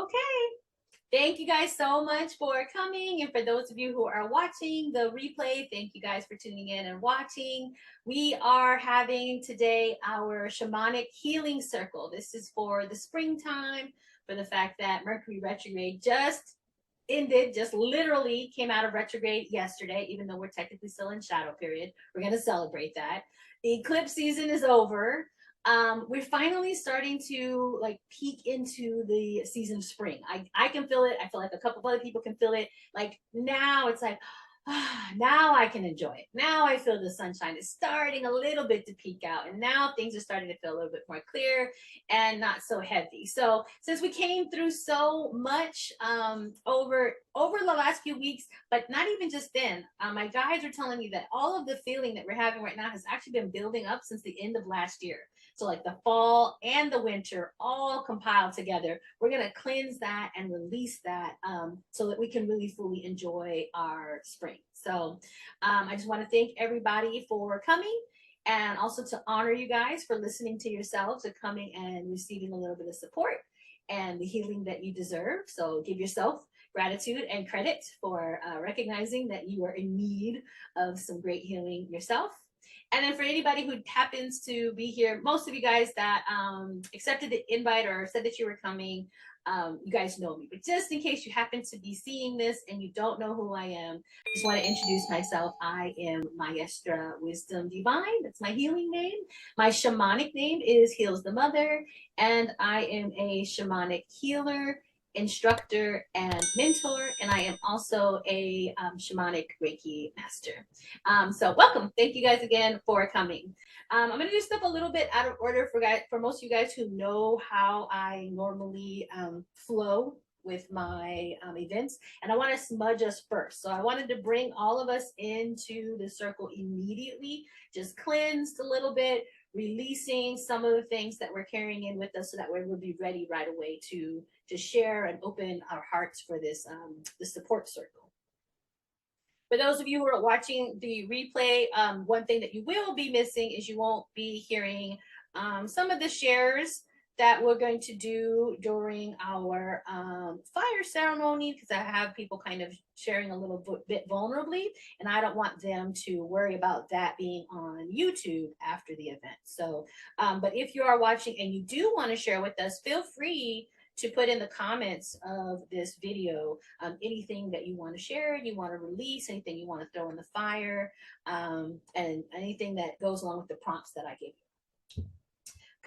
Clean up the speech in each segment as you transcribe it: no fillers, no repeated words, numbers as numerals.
Okay. Thank you guys so much for coming. And for those of you who are watching the replay, thank you guys for tuning in and watching. We are having today our Shamanic Healing Circle. This is for the springtime, for the fact that Mercury retrograde just ended, just literally came out of retrograde yesterday, even though we're technically still in shadow period. We're going to celebrate that. The eclipse season is over. We're finally starting to like peek into the season of spring. I can feel it. I feel like a couple of other people can feel it. Like now it's like, now I can enjoy it. Now I feel the sunshine is starting a little bit to peek out. And now things are starting to feel a little bit more clear and not so heavy. So since we came through so much over the last few weeks, but not even just then, my guides are telling me that all of the feeling that we're having right now has actually been building up since the end of last year. So like the fall and the winter all compiled together. We're going to cleanse that and release that so that we can really fully enjoy our spring. So I just want to thank everybody for coming, and also to honor you guys for listening to yourselves and coming and receiving a little bit of support and the healing that you deserve. So give yourself gratitude and credit for recognizing that you are in need of some great healing yourself. And then for anybody who happens to be here, most of you guys that accepted the invite or said that you were coming, you guys know me. But just in case you happen to be seeing this and you don't know who I am, I just want to introduce myself. I am Maestra Wyzdom DVine. That's my healing name. My shamanic name is Heals the Mother, and I am a shamanic healer, instructor, and mentor, and I am also a shamanic Reiki master. So welcome. Thank you guys again for coming. I'm going to do stuff a little bit out of order for most of you guys who know how I normally flow with my events, and I want to smudge us first. So I wanted to bring all of us into the circle immediately, just cleansed a little bit, releasing some of the things that we're carrying in with us, so that way we'll be ready right away to share and open our hearts for this the support circle. For those of you who are watching the replay, one thing that you will be missing is you won't be hearing some of the shares that we're going to do during our fire ceremony, because I have people kind of sharing a little bit vulnerably, and I don't want them to worry about that being on YouTube after the event. So, but if you are watching and you do want to share with us, feel free to put in the comments of this video anything that you want to share, you want to release, anything you want to throw in the fire, and anything that goes along with the prompts that I give you.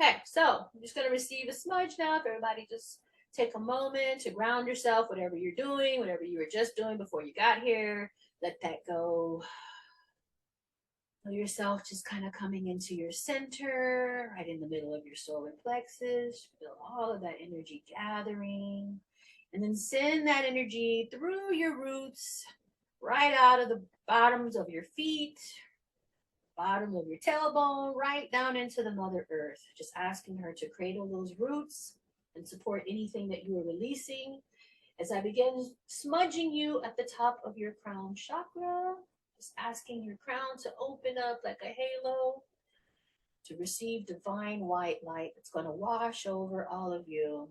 Okay, so I'm just going to receive a smudge now. If everybody just take a moment to ground yourself, whatever you're doing, whatever you were just doing before you got here, let that go. Feel yourself just kind of coming into your center, right in the middle of your solar plexus. Feel all of that energy gathering. And then send that energy through your roots, right out of the bottoms of your feet, bottom of your tailbone, right down into the Mother Earth. Just asking her to cradle those roots and support anything that you are releasing. As I begin smudging you at the top of your crown chakra, just asking your crown to open up like a halo to receive divine white light that's going to wash over all of you,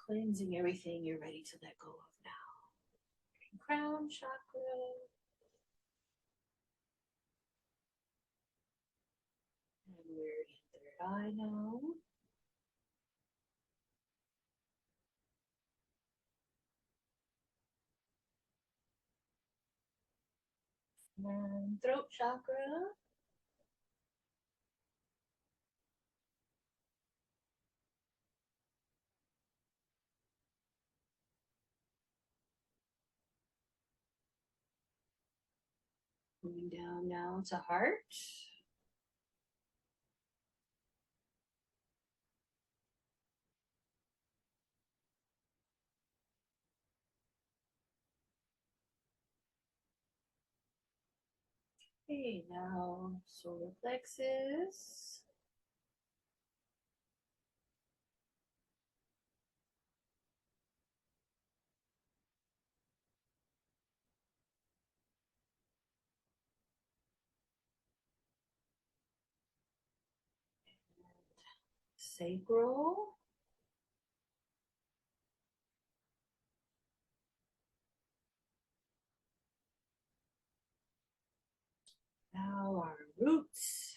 cleansing everything you're ready to let go of now. Crown chakra. And we're in third eye now. And throat chakra. Moving down now to heart. Okay, now solar plexus. Sacral. roots.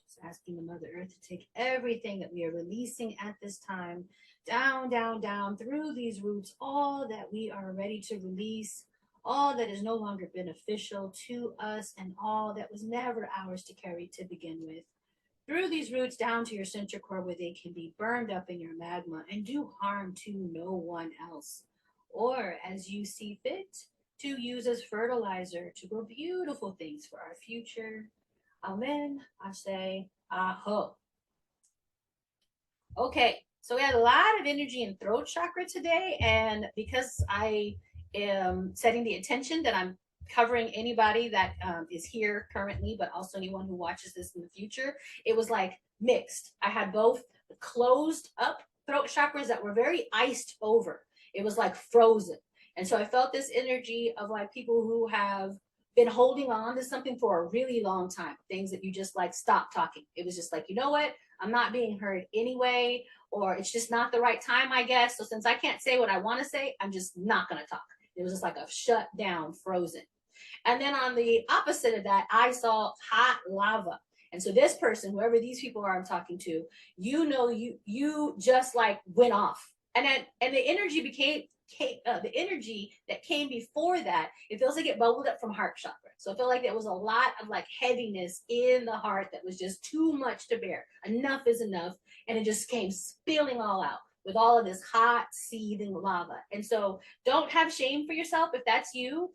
Just asking the Mother Earth to take everything that we are releasing at this time down, down, down through these roots, all that we are ready to release, all that is no longer beneficial to us, and all that was never ours to carry to begin with. Through these roots down to your center core, where they can be burned up in your magma and do harm to no one else, or as you see fit, to use as fertilizer to grow beautiful things for our future. Amen. I say, aho. Okay, so we had a lot of energy in throat chakra today, and because I am setting the intention that I'm covering anybody that is here currently, but also anyone who watches this in the future, it was like mixed. I had both closed up throat chakras that were very iced over. It was like frozen. And so I felt this energy of like people who have been holding on to something for a really long time, things that you just like stop talking. It was just like, you know what? I'm not being heard anyway, or it's just not the right time, I guess. So since I can't say what I want to say, I'm just not going to talk. It was just like a shut down, frozen. And then on the opposite of that, I saw hot lava. And so this person, whoever these people are I'm talking to, you know, you just like went off. And the energy the energy that came before that, it feels like it bubbled up from heart chakra. So I feel like there was a lot of like heaviness in the heart that was just too much to bear. Enough is enough. And it just came spilling all out with all of this hot seething lava. And so don't have shame for yourself if that's you.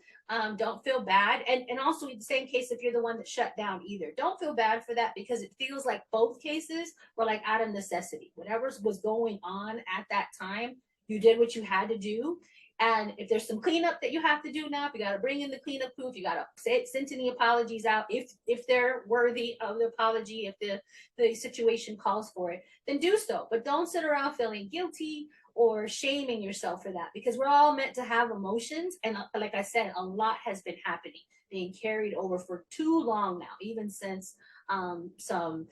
Don't feel bad. And also in the same case, if you're the one that shut down either, don't feel bad for that, because it feels like both cases were like out of necessity. Whatever was going on at that time, you did what you had to do. And if there's some cleanup that you have to do now, if you got to bring in the cleanup proof, you got to send any apologies out if they're worthy of the apology, if the situation calls for it, then do so. But don't sit around feeling guilty or shaming yourself for that, because we're all meant to have emotions. And like I said, a lot has been happening, being carried over for too long now, even since some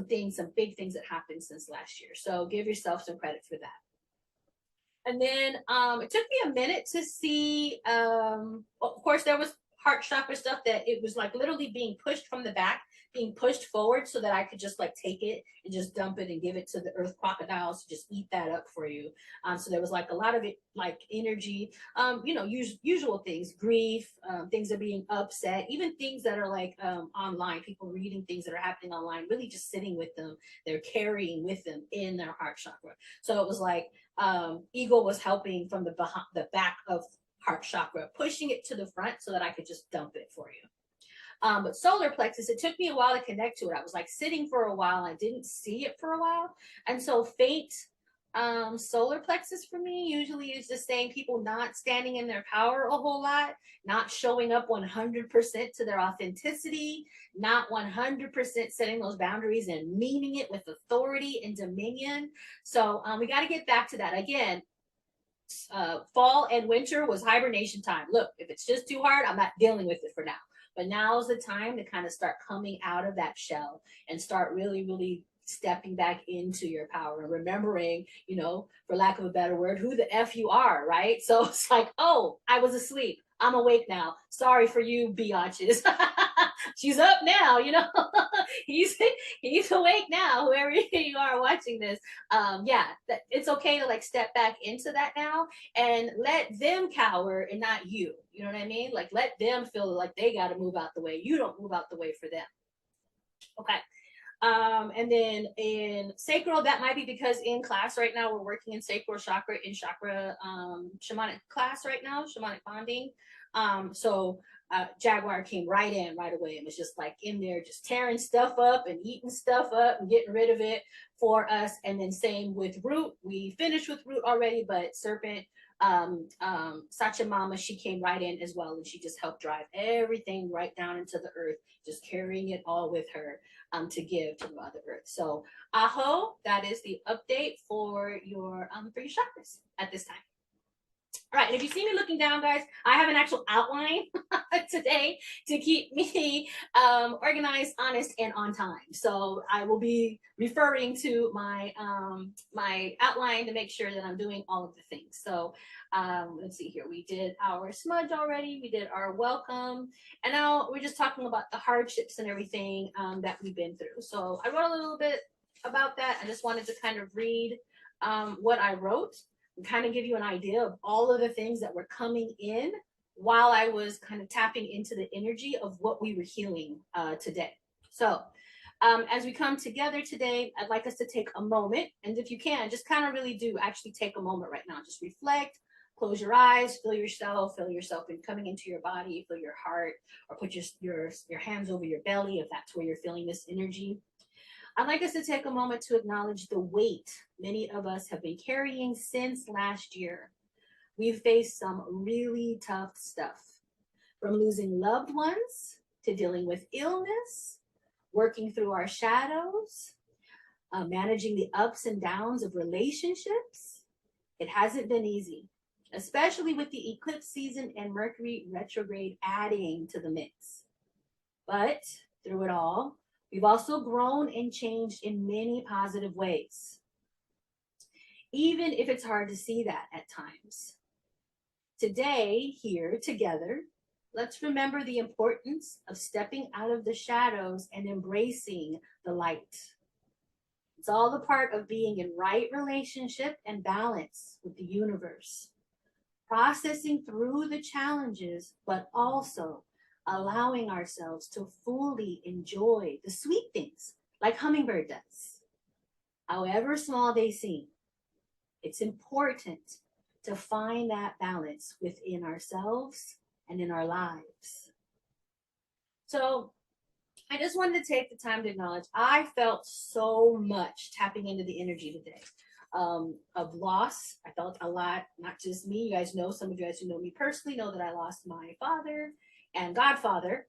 big things that happened since last year. So give yourself some credit for that. And then it took me a minute to see, of course, there was heart chakra stuff that it was like literally being pushed from the back, being pushed forward so that I could just like take it and just dump it and give it to the earth crocodiles to just eat that up for you. So there was like a lot of it, like energy, usual things, grief, things are being upset, even things that are like online, people reading things that are happening online, really just sitting with them. They're carrying with them in their heart chakra. So it was like, ego was helping from the back of heart chakra, pushing it to the front so that I could just dump it for you. But solar plexus, it took me a while to connect to it. I was like sitting for a while, and I didn't see it for a while. And so faint solar plexus for me usually is just saying people not standing in their power a whole lot, not showing up 100% to their authenticity, not 100% setting those boundaries and meaning it with authority and dominion. So we got to get back to that again. Fall and winter was hibernation time. Look, if it's just too hard, I'm not dealing with it for now. But now is the time to kind of start coming out of that shell and start really, really stepping back into your power and remembering, for lack of a better word, who the F you are, right? So it's like, oh, I was asleep. I'm awake now. Sorry for you, biatches. She's up now, he's awake now, whoever you are watching this. It's okay to like step back into that now and let them cower and not you. You know what I mean? Like let them feel like they got to move out the way. You don't move out the way for them. Okay. And then in sacral, that might be because in class right now, we're working in sacral chakra, shamanic class right now, shamanic bonding. Jaguar came right in right away and was just like in there, just tearing stuff up and eating stuff up and getting rid of it for us. And then same with root. We finished with root already, but serpent, Sachamama, she came right in as well. And she just helped drive everything right down into the earth, just carrying it all with her to give to Mother Earth. So aho, that is the update for your chakras at this time. All right, and if you see me looking down, guys, I have an actual outline today to keep me organized, honest, and on time. So I will be referring to my my outline to make sure that I'm doing all of the things. So let's see here. We did our smudge already. We did our welcome. And now we're just talking about the hardships and everything that we've been through. So I wrote a little bit about that. I just wanted to kind of read what I wrote and kind of give you an idea of all of the things that were coming in while I was kind of tapping into the energy of what we were healing today. So as we come together today, I'd like us to take a moment. And if you can, just kind of really do actually take a moment right now. Just reflect, close your eyes, feel yourself in coming into your body, feel your heart, or put your hands over your belly if that's where you're feeling this energy. I'd like us to take a moment to acknowledge the weight many of us have been carrying since last year. We've faced some really tough stuff, from losing loved ones to dealing with illness, working through our shadows, managing the ups and downs of relationships. It hasn't been easy, especially with the eclipse season and Mercury retrograde adding to the mix. But through it all, we've also grown and changed in many positive ways, even if it's hard to see that at times. Today, here together, let's remember the importance of stepping out of the shadows and embracing the light. It's all the part of being in right relationship and balance with the universe, processing through the challenges, but also allowing ourselves to fully enjoy the sweet things like hummingbird does. However small they seem, it's important to find that balance within ourselves and in our lives. So I just wanted to take the time to acknowledge I felt so much tapping into the energy today of loss. I felt a lot, not just me. You guys know, some of you guys who know me personally know that I lost my father and godfather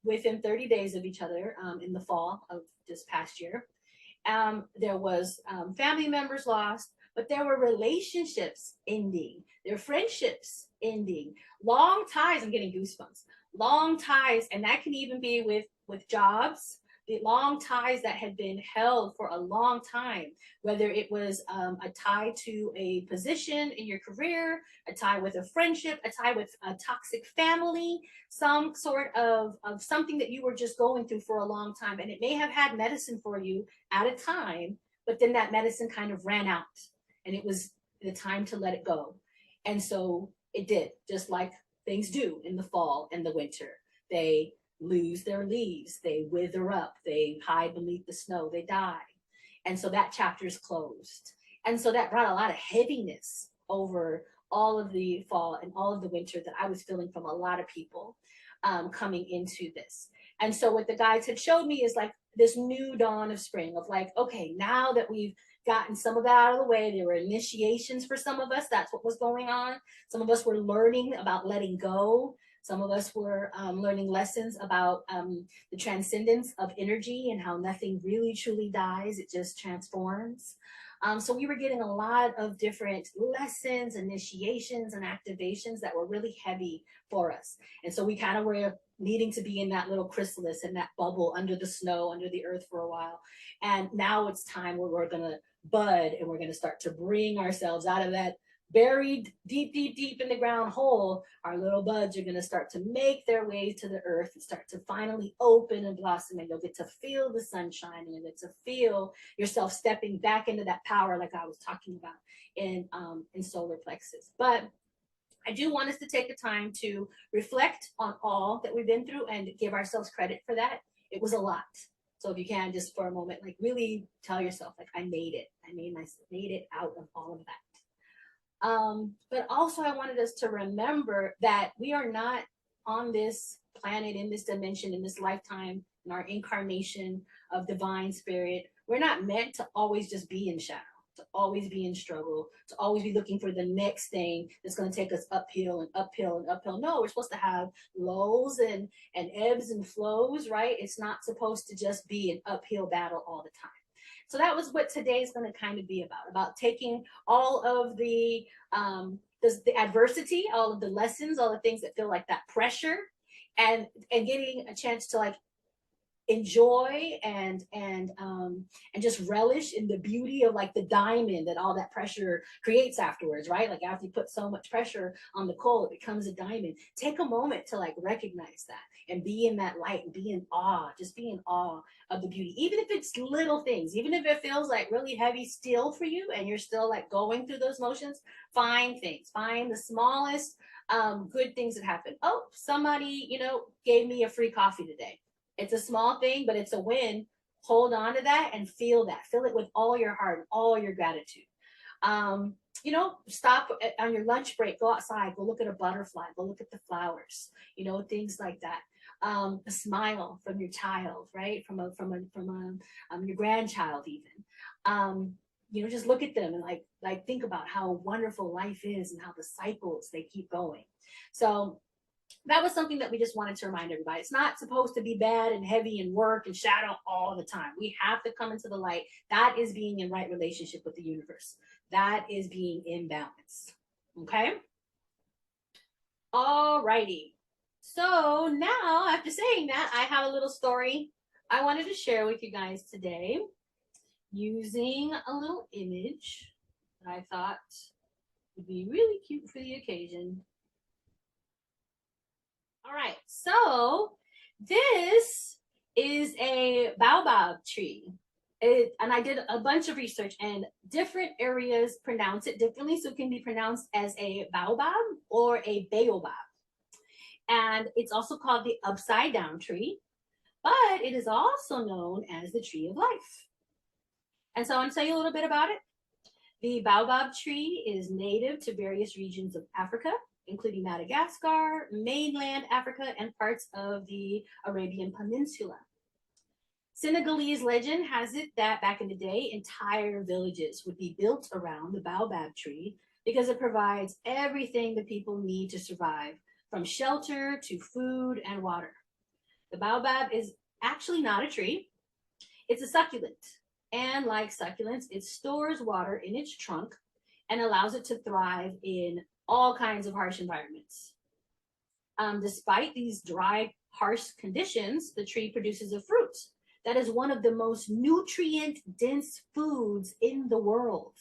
within 30 days of each other in the fall of this past year. There was family members lost, but there were relationships ending, there were friendships ending, long ties. I'm getting goosebumps. Long ties, and that can even be with jobs, the long ties that had been held for a long time, whether it was a tie to a position in your career, a tie with a friendship, a tie with a toxic family, some sort of something that you were just going through for a long time. And it may have had medicine for you at a time, but then that medicine kind of ran out and it was the time to let it go. And so it did, just like things do in the fall and the winter. They lose their leaves, they wither up, they hide beneath the snow, they die. And so that chapter is closed. And so that brought a lot of heaviness over all of the fall and all of the winter that I was feeling from a lot of people coming into this. And so what the guides had showed me is like this new dawn of spring of like, okay, now that we've gotten some of that out of the way, there were initiations for some of us. That's what was going on. Some of us were learning about letting go. Some of us were learning lessons about the transcendence of energy and how nothing really truly dies. It just transforms. So we were getting a lot of different lessons, initiations, and activations that were really heavy for us. And so we kind of were needing to be in that little chrysalis and that bubble under the snow, under the earth for a while. And now it's time where we're going to bud and we're going to start to bring ourselves out of that buried deep, deep, deep in the ground hole. Our little buds are going to start to make their way to the earth and start to finally open and blossom, and you'll get to feel the sunshine and you'll get to feel yourself stepping back into that power like I was talking about in solar plexus. But I do want us to take the time to reflect on all that we've been through and give ourselves credit for that. It was a lot. So if you can, just for a moment, like really tell yourself, like, I made it. I made it out of all of that. But also I wanted us to remember that we are not on this planet, in this dimension, in this lifetime, in our incarnation of divine spirit. We're not meant to always just be in shadow, to always be in struggle, to always be looking for the next thing that's going to take us uphill and uphill and uphill. No, we're supposed to have lows and ebbs and flows, right? It's not supposed to just be an uphill battle all the time. So that was what today is going to kind of be about taking all of the the adversity, all of the lessons, all the things that feel like that pressure, and getting a chance to like enjoy and just relish in the beauty of like the diamond that all that pressure creates afterwards, right? Like after you put so much pressure on the coal, it becomes a diamond. Take a moment to like recognize that and be in that light and be in awe, just be in awe of the beauty, even if it's little things, even if it feels like really heavy still for you and you're still like going through those motions. Find things, find the smallest good things that happen. Oh, somebody, you know, gave me a free coffee today. It's a small thing, but it's a win. Hold on to that and feel that. Feel it with all your heart and all your gratitude. You know, stop on your lunch break, go outside, go look at a butterfly, go look at the flowers, you know, things like that. A smile from your child, right? From your grandchild even. You know, just look at them and like think about how wonderful life is and how the cycles, they keep going. So that was something that we just wanted to remind everybody. It's not supposed to be bad and heavy and work and shadow all the time. We have to come into the light. That is being in right relationship with the universe. That is being in balance. Okay? All righty. So now, after saying that, I have a little story I wanted to share with you guys today using a little image that I thought would be really cute for the occasion. All right, so this is a baobab tree. And I did a bunch of research, and different areas pronounce it differently. So it can be pronounced as a baobab or a baobab. And it's also called the upside down tree, but it is also known as the tree of life. And so I want to tell you a little bit about it. The baobab tree is native to various regions of Africa, including Madagascar, mainland Africa, and parts of the Arabian Peninsula. Senegalese legend has it that back in the day, entire villages would be built around the baobab tree because it provides everything the people need to survive, from shelter to food and water. The baobab is actually not a tree. It's a succulent. And like succulents, it stores water in its trunk and allows it to thrive in all kinds of harsh environments. Despite these dry, harsh conditions, the tree produces a fruit that is one of the most nutrient-dense foods in the world.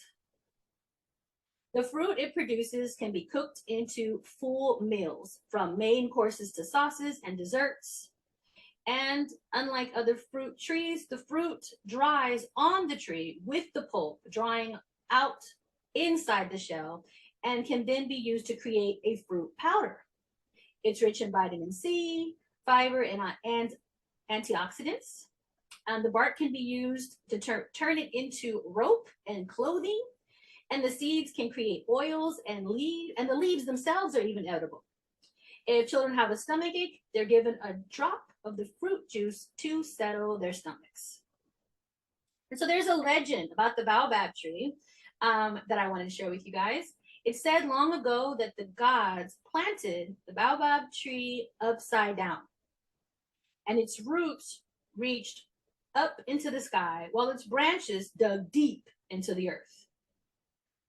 The fruit it produces can be cooked into full meals, from main courses to sauces and desserts. And unlike other fruit trees, the fruit dries on the tree with the pulp drying out inside the shell and can then be used to create a fruit powder. It's rich in vitamin C, fiber, and antioxidants. The bark can be used to turn it into rope and clothing, and the seeds can create oils and the leaves themselves are even edible. If children have a stomachache, they're given a drop of the fruit juice to settle their stomachs. And so there's a legend about the baobab tree that I wanted to share with you guys. It said long ago that the gods planted the baobab tree upside down, and its roots reached up into the sky while its branches dug deep into the earth.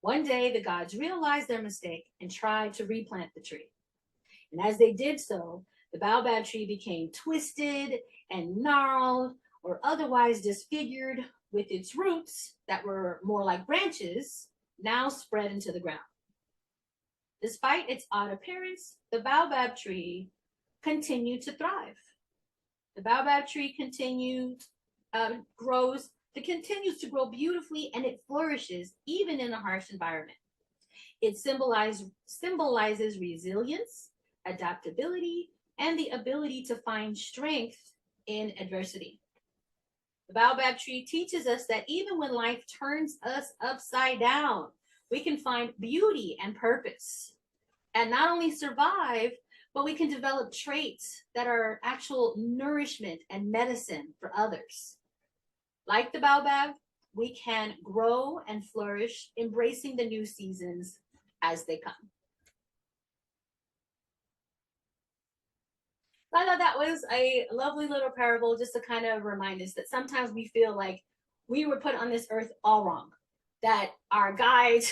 One day, the gods realized their mistake and tried to replant the tree. And as they did so, the baobab tree became twisted and gnarled or otherwise disfigured, with its roots that were more like branches now spread into the ground. Despite its odd appearance, the baobab tree continued to thrive. The baobab tree continues to grow beautifully, and it flourishes even in a harsh environment. It symbolizes resilience, adaptability, and the ability to find strength in adversity. The baobab tree teaches us that even when life turns us upside down, we can find beauty and purpose, and not only survive, but we can develop traits that are actual nourishment and medicine for others. Like the baobab, we can grow and flourish, embracing the new seasons as they come. I thought that was a lovely little parable just to kind of remind us that sometimes we feel like we were put on this earth all wrong, that our guides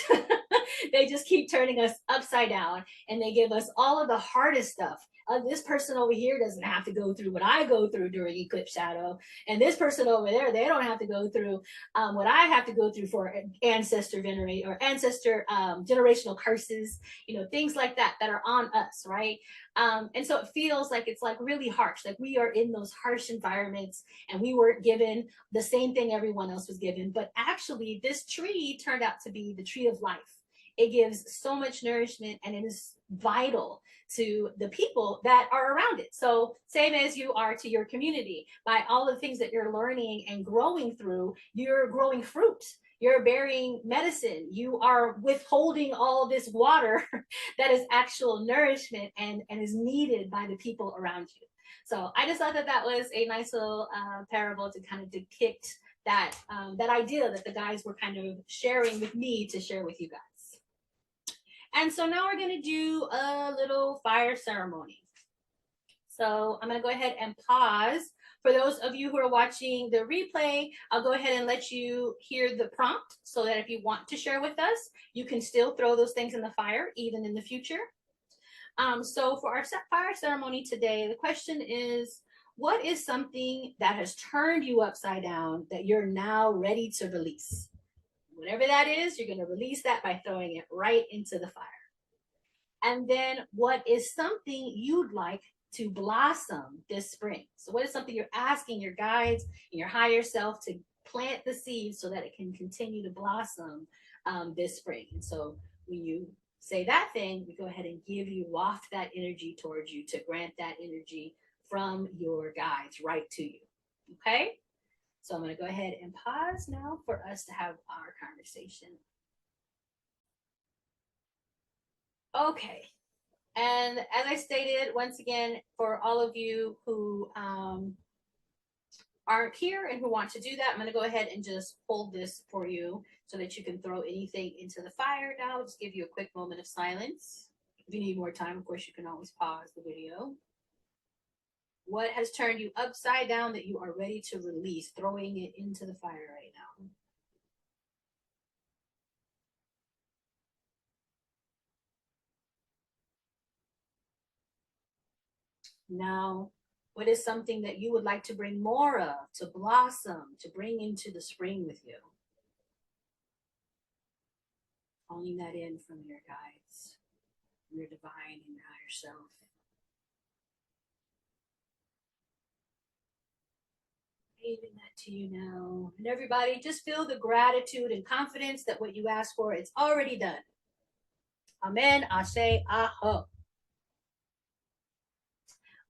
They just keep turning us upside down, and they give us all of the hardest stuff. This person over here doesn't have to go through what I go through during eclipse shadow, and this person over there, they don't have to go through what I have to go through for ancestor venerate or ancestor generational curses, you know, things like that that are on us, right? And so it feels like it's like really harsh, like we are in those harsh environments and we weren't given the same thing everyone else was given. But actually, this tree turned out to be the tree of life. It gives so much nourishment, and it is vital to the people that are around it. So same as you are to your community, by all the things that you're learning and growing through, you're growing fruit, you're bearing medicine, you are withholding all this water that is actual nourishment and is needed by the people around you. So I just thought that that was a nice little parable to kind of depict that that idea that the guys were kind of sharing with me to share with you guys. And so now we're going to do a little fire ceremony. So I'm going to go ahead and pause. For those of you who are watching the replay, I'll go ahead and let you hear the prompt so that if you want to share with us, you can still throw those things in the fire, even in the future. So for our fire ceremony today, the question is, what is something that has turned you upside down that you're now ready to release? Whatever that is, you're going to release that by throwing it right into the fire. And then what is something you'd like to blossom this spring? So what is something you're asking your guides and your higher self to plant the seed so that it can continue to blossom this spring? And so when you say that thing, we go ahead and give you, waft that energy towards you to grant that energy from your guides right to you. Okay? So I'm going to go ahead and pause now for us to have our conversation. Okay. And as I stated, once again, for all of you who aren't here and who want to do that, I'm going to go ahead and just hold this for you so that you can throw anything into the fire now. I'll just give you a quick moment of silence. If you need more time, of course, you can always pause the video. What has turned you upside down that you are ready to release, throwing it into the fire right now? Now, what is something that you would like to bring more of, to blossom, to bring into the spring with you? Calling that in from your guides, from your divine and your higher self. Giving that to you now. And everybody, just feel the gratitude and confidence that what you asked for, it's already done. Amen, Ashe, Aho.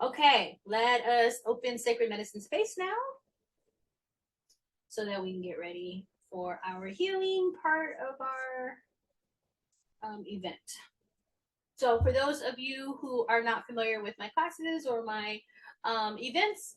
Okay, let us open Sacred Medicine Space now so that we can get ready for our healing part of our event. So for those of you who are not familiar with my classes or my events,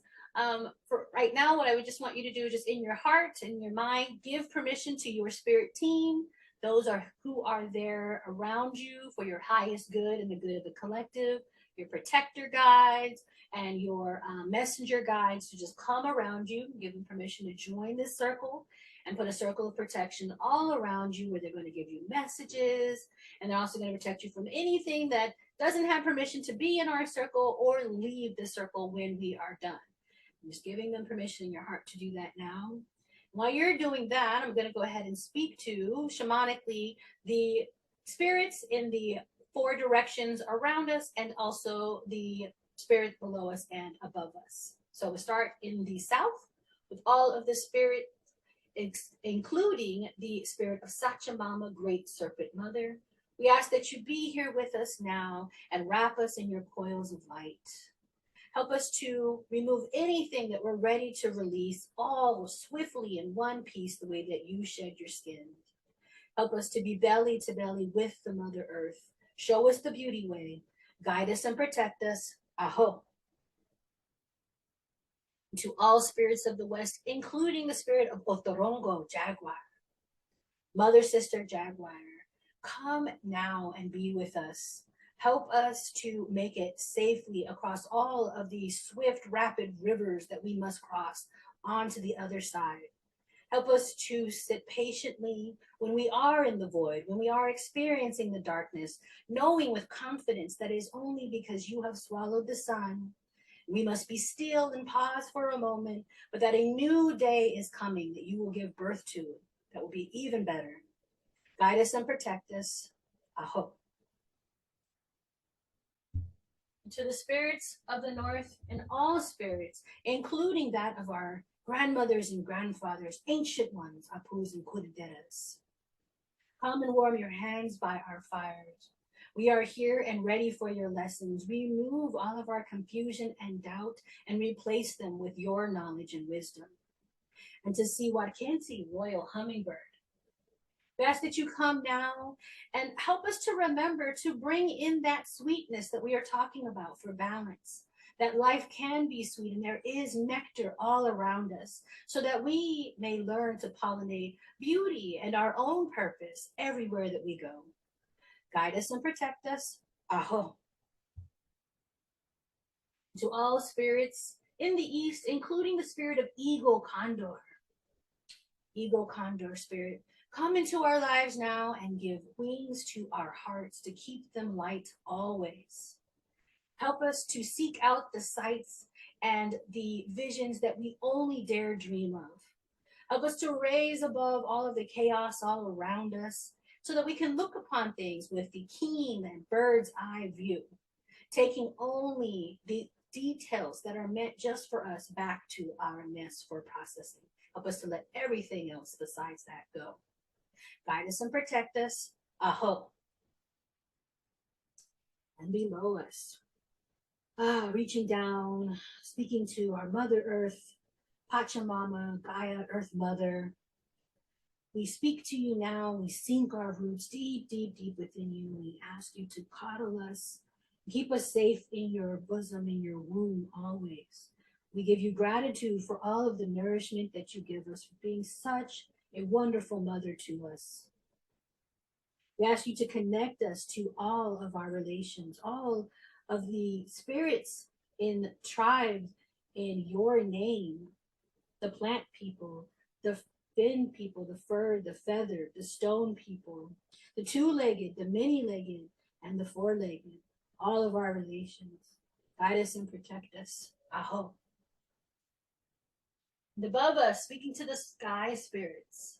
for right now, what I would just want you to do, just in your heart and your mind, give permission to your spirit team. Those are who are there around you for your highest good and the good of the collective, your protector guides and your messenger guides to just come around you, give them permission to join this circle and put a circle of protection all around you where they're going to give you messages, and they're also going to protect you from anything that doesn't have permission to be in our circle or leave the circle when we are done. I'm just giving them permission in your heart to do that now. While you're doing that, I'm going to go ahead and speak to shamanically the spirits in the 4 directions around us and also the spirit below us and above us. So we'll start in the south with all of the spirit, including the spirit of Sachamama, Great Serpent Mother. We ask that you be here with us now and wrap us in your coils of light. Help us to remove anything that we're ready to release, all swiftly in one piece, the way that you shed your skin. Help us to be belly to belly with the Mother Earth. Show us the beauty way. Guide us and protect us. Aho. To all spirits of the West, including the spirit of Otorongo, Jaguar. Mother, Sister, Jaguar, come now and be with us. Help us to make it safely across all of these swift, rapid rivers that we must cross onto the other side. Help us to sit patiently when we are in the void, when we are experiencing the darkness, knowing with confidence that it is only because you have swallowed the sun. We must be still and pause for a moment, but that a new day is coming that you will give birth to that will be even better. Guide us and protect us. Aho. To the spirits of the north and all spirits, including that of our grandmothers and grandfathers, ancient ones, apus and curanderas. Come and warm your hands by our fires. We are here and ready for your lessons. Remove all of our confusion and doubt and replace them with your knowledge and wisdom. And to see Watkinsi, royal hummingbird, we ask that you come now and help us to remember to bring in that sweetness that we are talking about for balance, that life can be sweet and there is nectar all around us so that we may learn to pollinate beauty and our own purpose everywhere that we go. Guide us and protect us. Aho. To all spirits in the east, including the spirit of Eagle Condor. Eagle Condor spirit, come into our lives now and give wings to our hearts to keep them light always. Help us to seek out the sights and the visions that we only dare dream of. Help us to raise above all of the chaos all around us so that we can look upon things with the keen and bird's eye view, taking only the details that are meant just for us back to our nest for processing. Help us to let everything else besides that go. Guide us and protect us. Aho. And below us, reaching down, speaking to our Mother Earth, Pachamama, Gaia, Earth Mother. We speak to you now. We sink our roots deep, deep, deep within you. We ask you to coddle us, keep us safe in your bosom, in your womb always. We give you gratitude for all of the nourishment that you give us, for being such a wonderful mother to us. We ask you to connect us to all of our relations, all of the spirits in tribes in your name, the plant people, the fin people, the fur, the feather, the stone people, the two-legged, the many-legged, and the four-legged, all of our relations. Guide us and protect us. Aho. And above us, speaking to the sky spirits,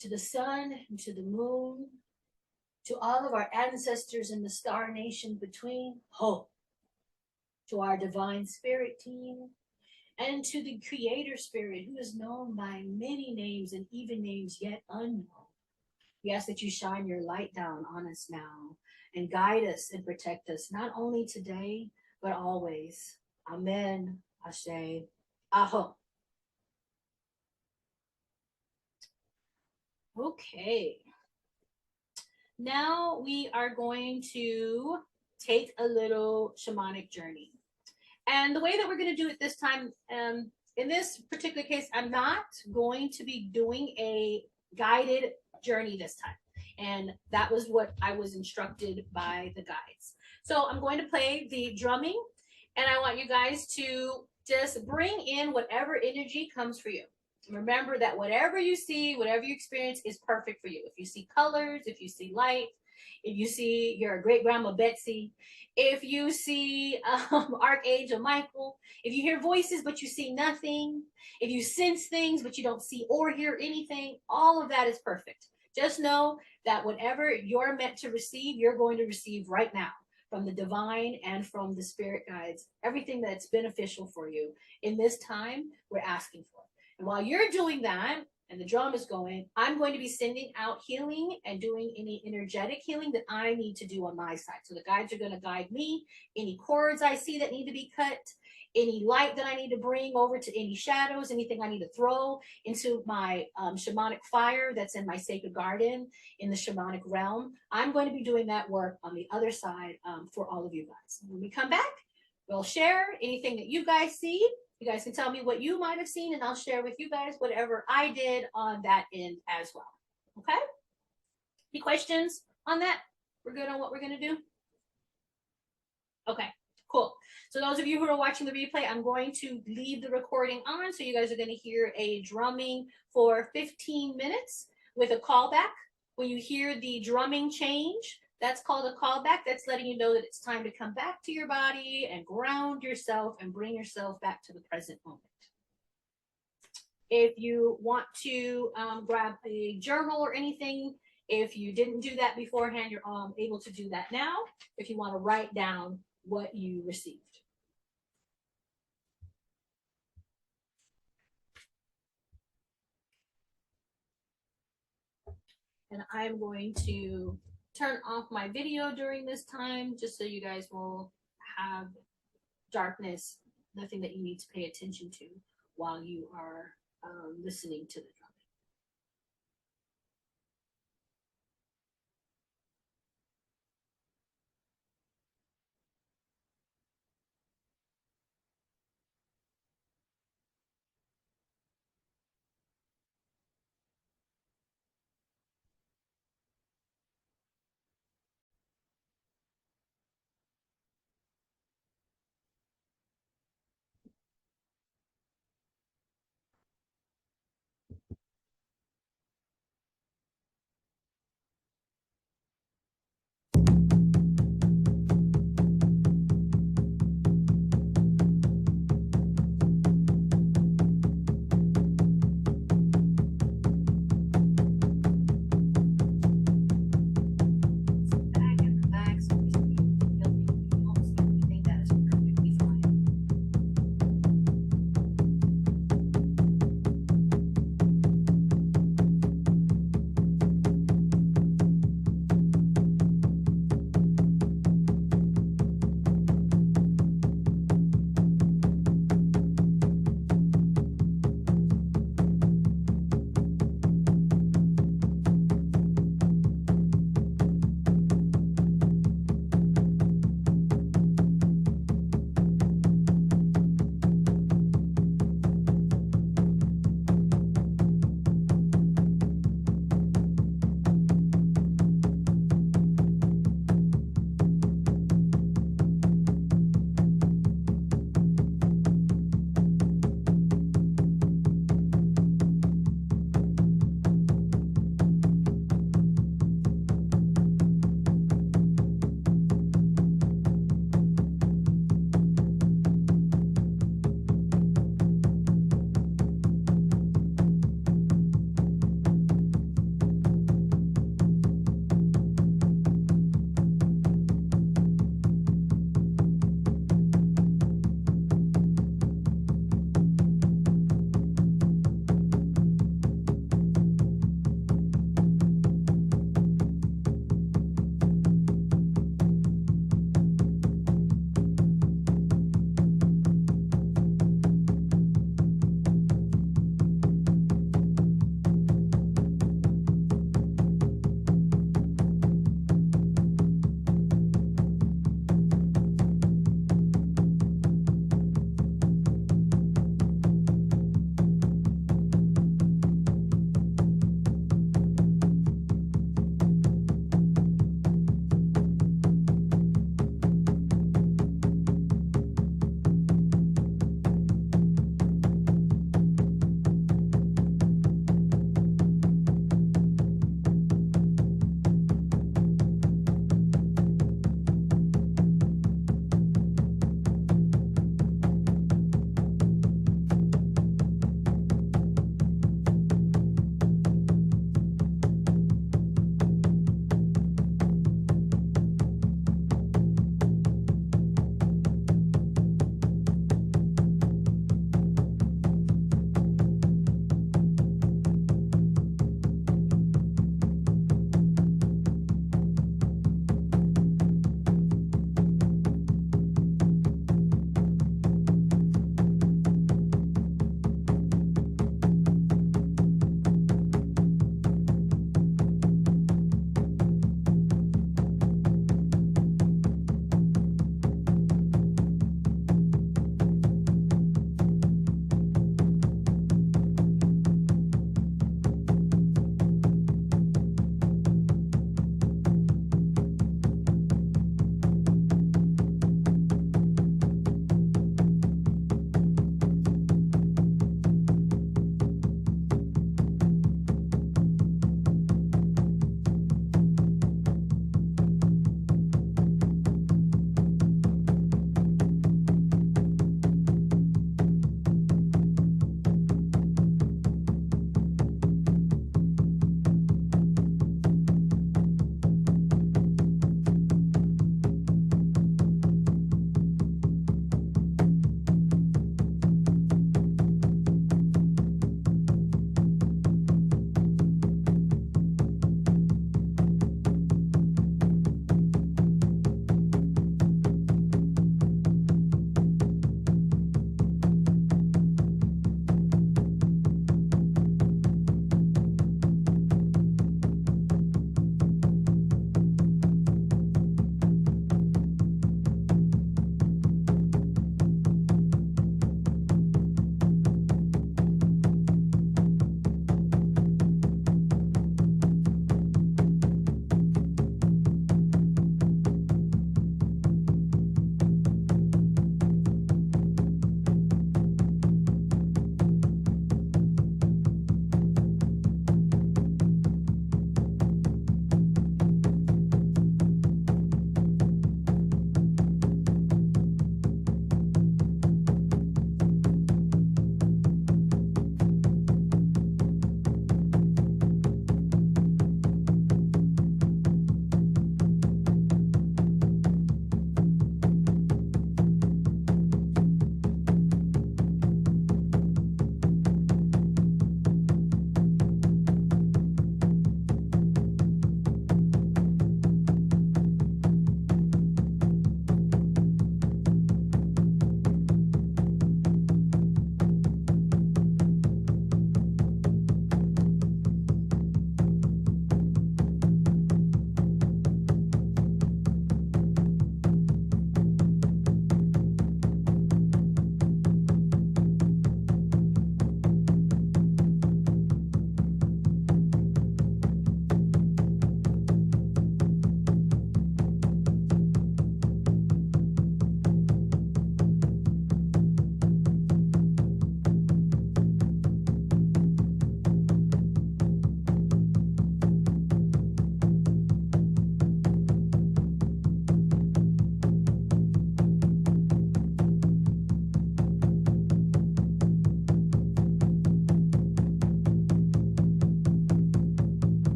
to the sun and to the moon, to all of our ancestors in the star nation between, ho, to our divine spirit team, and to the creator spirit who is known by many names and even names yet unknown. We ask that you shine your light down on us now and guide us and protect us, not only today, but always. Amen. Ashe. Aho. Okay. Now we are going to take a little shamanic journey. And the way that we're going to do it this time, in this particular case, I'm not going to be doing a guided journey this time. And that was what I was instructed by the guides. So I'm going to play the drumming, and I want you guys to just bring in whatever energy comes for you. Remember that whatever you see, whatever you experience is perfect for you. If you see colors, if you see light, if you see your great grandma Betsy, if you see Archangel Michael, if you hear voices but you see nothing, if you sense things but you don't see or hear anything, all of that is perfect. Just know that whatever you're meant to receive, you're going to receive right now from the divine and from the spirit guides, everything that's beneficial for you in this time we're asking for. And while you're doing that, and the drum is going, I'm going to be sending out healing and doing any energetic healing that I need to do on my side. So the guides are going to guide me, any cords I see that need to be cut, any light that I need to bring over to any shadows, anything I need to throw into my shamanic fire that's in my sacred garden in the shamanic realm. I'm going to be doing that work on the other side for all of you guys. When we come back, we'll share anything that you guys see. You guys can tell me what you might have seen, and I'll share with you guys whatever I did on that end as well. Okay? Any questions on that? We're good on what we're going to do? Okay, cool. So those of you who are watching the replay, I'm going to leave the recording on. So you guys are going to hear a drumming for 15 minutes with a callback. When you hear the drumming change, that's called a callback. That's letting you know that it's time to come back to your body and ground yourself and bring yourself back to the present moment. If you want to grab a journal or anything, if you didn't do that beforehand, you're able to do that now if you want to write down what you received. And I'm going to turn off my video during this time just so you guys will have darkness, nothing that you need to pay attention to while you are listening to the drumming.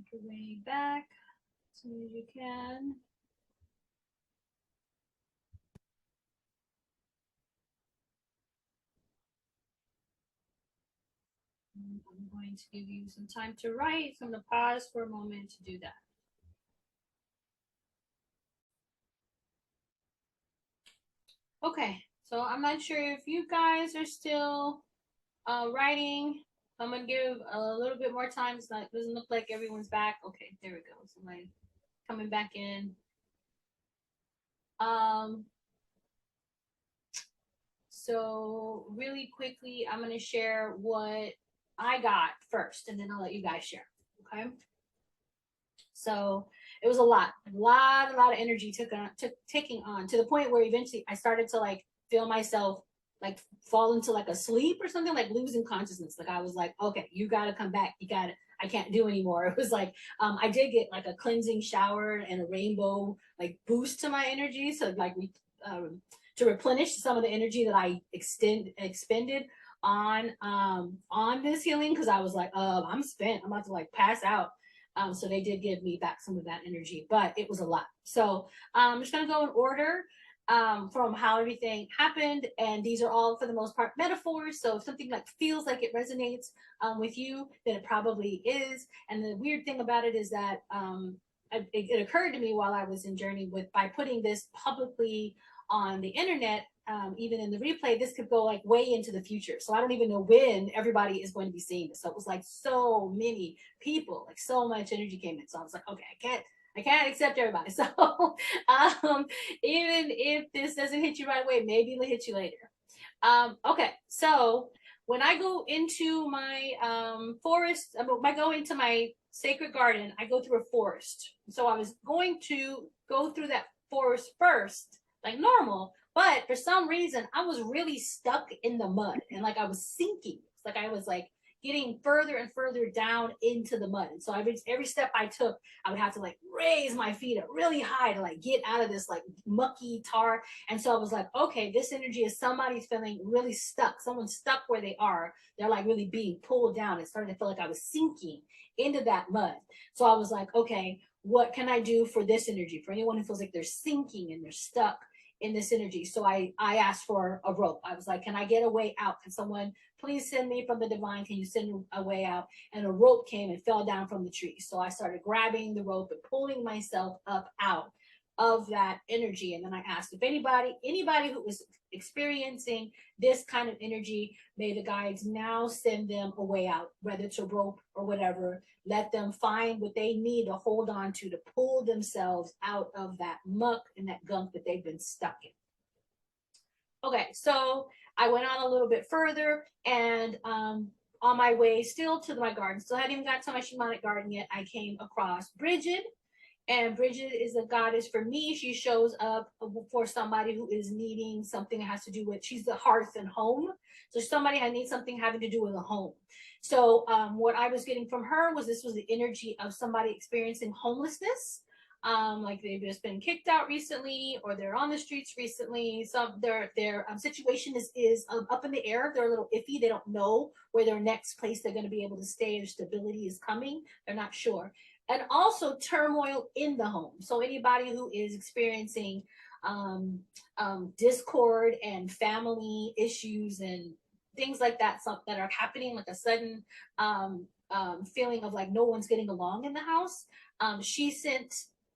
Make your way back as soon as you can. I'm going to give you some time to write, so I'm going to pause for a moment to do that. Okay, so I'm not sure if you guys are still writing. I'm going to give a little bit more time. It doesn't look like everyone's back. Okay, there we go. Somebody coming back in. So really quickly, I'm going to share what I got first, and then I'll let you guys share. Okay. So it was a lot of energy taking on to the point where eventually I started to like feel myself like fall into like a sleep or something, like losing consciousness. Like I was like, okay, you got to come back. I can't do anymore. It was like, I did get like a cleansing shower and a rainbow like boost to my energy. So like to replenish some of the energy that I expended on this healing, because I was like, I'm spent. I'm about to like pass out. So they did give me back some of that energy, but it was a lot. So I'm just going to go in order from how everything happened. And these are all, for the most part, metaphors. So if something like feels like it resonates with you, then it probably is. And the weird thing about it is that it occurred to me while I was in journey by putting this publicly on the internet, even in the replay, this could go like way into the future. So I don't even know when everybody is going to be seeing this. So it was like so many people, like so much energy came in. So I was like, okay, I can't accept everybody. So even if this doesn't hit you right away, maybe it'll hit you later. Okay, so when I go into my forest, I go into my sacred garden, I go through a forest. So I was going to go through that forest first, like normal, but for some reason I was really stuck in the mud and like I was sinking. It's like I was like getting further and further down into the mud. And so every step I took, I would have to like raise my feet up really high to like get out of this like mucky tar. And so I was like, okay, this energy is somebody's feeling really stuck. Someone's stuck where they are. They're like really being pulled down. It started to feel like I was sinking into that mud. So I was like, okay, what can I do for this energy? For anyone who feels like they're sinking and they're stuck in this energy. So I asked for a rope. I was like, can I get a way out? Can someone please send me from the divine? Can you send a way out? And a rope came and fell down from the tree. So I started grabbing the rope and pulling myself up out of that energy. And then I asked if anybody who was experiencing this kind of energy, may the guides now send them a way out, whether it's a rope or whatever. Let them find what they need to hold on to pull themselves out of that muck and that gunk that they've been stuck in. Okay, so I went on a little bit further, and on my way still to my garden, still hadn't even got to my shamanic garden yet, I came across Bridget. And Bridget is a goddess for me. She shows up for somebody who is needing something that has to do with, she's the hearth and home. So somebody I need something having to do with a home. So what I was getting from her was this was the energy of somebody experiencing homelessness. Like they've just been kicked out recently, or they're on the streets recently. So their situation is up in the air. They're a little iffy. They don't know where their next place they're going to be able to stay, their stability is coming. They're not sure. And also turmoil in the home. So anybody who is experiencing discord and family issues and things like that, that are happening, like a sudden feeling of like no one's getting along in the house, she sent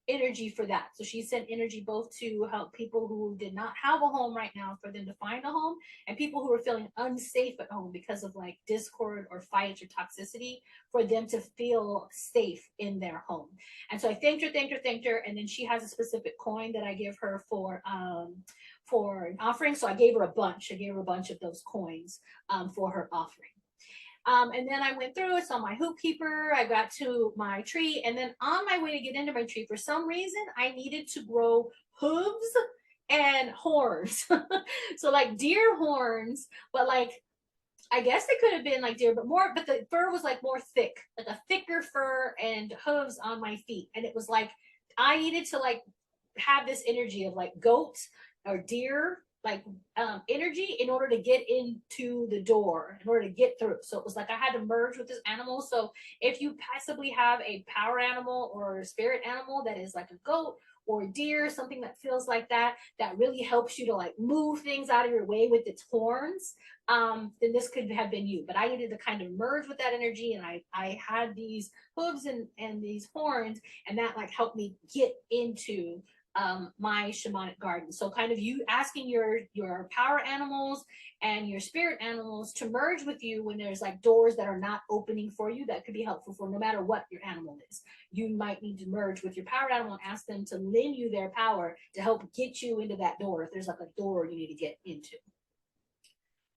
energy for that. So she sent energy both to help people who did not have a home right now, for them to find a home, and people who are feeling unsafe at home because of like discord or fights or toxicity, for them to feel safe in their home. And so I thanked her. And then she has a specific coin that I give her for an offering. So I gave her a bunch of those coins for her offering. And then I went through, saw my hoop keeper, I got to my tree, and then on my way to get into my tree, for some reason, I needed to grow hooves and horns. So like deer horns, but like, I guess they could have been like deer, but the fur was like more thick, like a thicker fur and hooves on my feet. And it was like, I needed to like have this energy of like goat or deer, energy in order to get into the door, in order to get through. So it was like I had to merge with this animal. So if you possibly have a power animal or a spirit animal that is like a goat or a deer, something that feels like that, that really helps you to like move things out of your way with its horns, then this could have been you. But I needed to kind of merge with that energy, and I had these hooves and these horns, and that like helped me get into my shamanic garden. So kind of you asking your power animals and your spirit animals to merge with you when there's like doors that are not opening for you, that could be helpful for no matter what your animal is. You might need to merge with your power animal and ask them to lend you their power to help get you into that door if there's like a door you need to get into.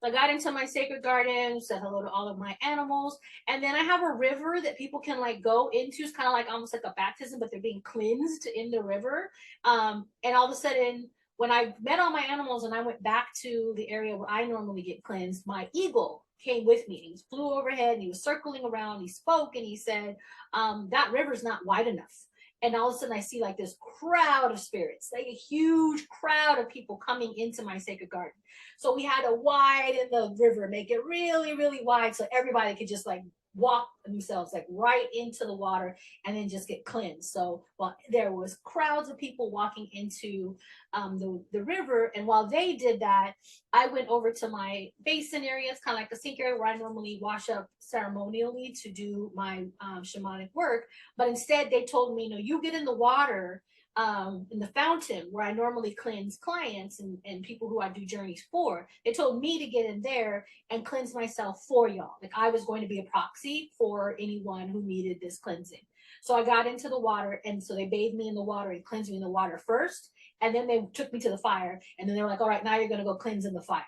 So I got into my sacred garden, said hello to all of my animals, and then I have a river that people can like go into. It's kind of like almost like a baptism, but they're being cleansed in the river. And all of a sudden, when I met all my animals and I went back to the area where I normally get cleansed, my eagle came with me. He flew overhead and he was circling around. He spoke and he said, that river's not wide enough. And all of a sudden I see like this crowd of spirits, like a huge crowd of people coming into my sacred garden. So we had to widen the river, make it really, really wide so everybody could just like walk themselves like right into the water and then just get cleansed. So while there was crowds of people walking into the river, and while they did that, I went over to my basin area. It's kind of like the sink area where I normally wash up ceremonially to do my shamanic work. But instead they told me, no, you get in the water in the fountain where I normally cleanse clients and people who I do journeys for. They told me to get in there and cleanse myself for y'all. Like I was going to be a proxy for anyone who needed this cleansing. So I got into the water, and so they bathed me in the water and cleansed me in the water first. And then they took me to the fire, and then they were like, all right, now you're going to go cleanse in the fire.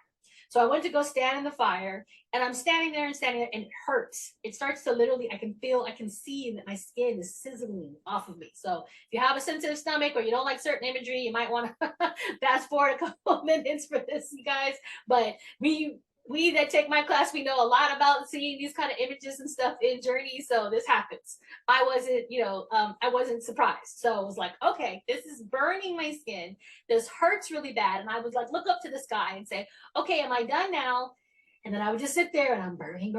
So I went to go stand in the fire, and I'm standing there, and it hurts. It starts to literally, I can see that my skin is sizzling off of me. So if you have a sensitive stomach or you don't like certain imagery, you might want to fast forward a couple minutes for this, you guys. But we that take my class, we know a lot about seeing these kind of images and stuff in journeys. So this happens. I wasn't surprised. So I was like, okay, this is burning my skin. This hurts really bad. And I would like look up to the sky and say, okay, am I done now? And then I would just sit there and I'm burning.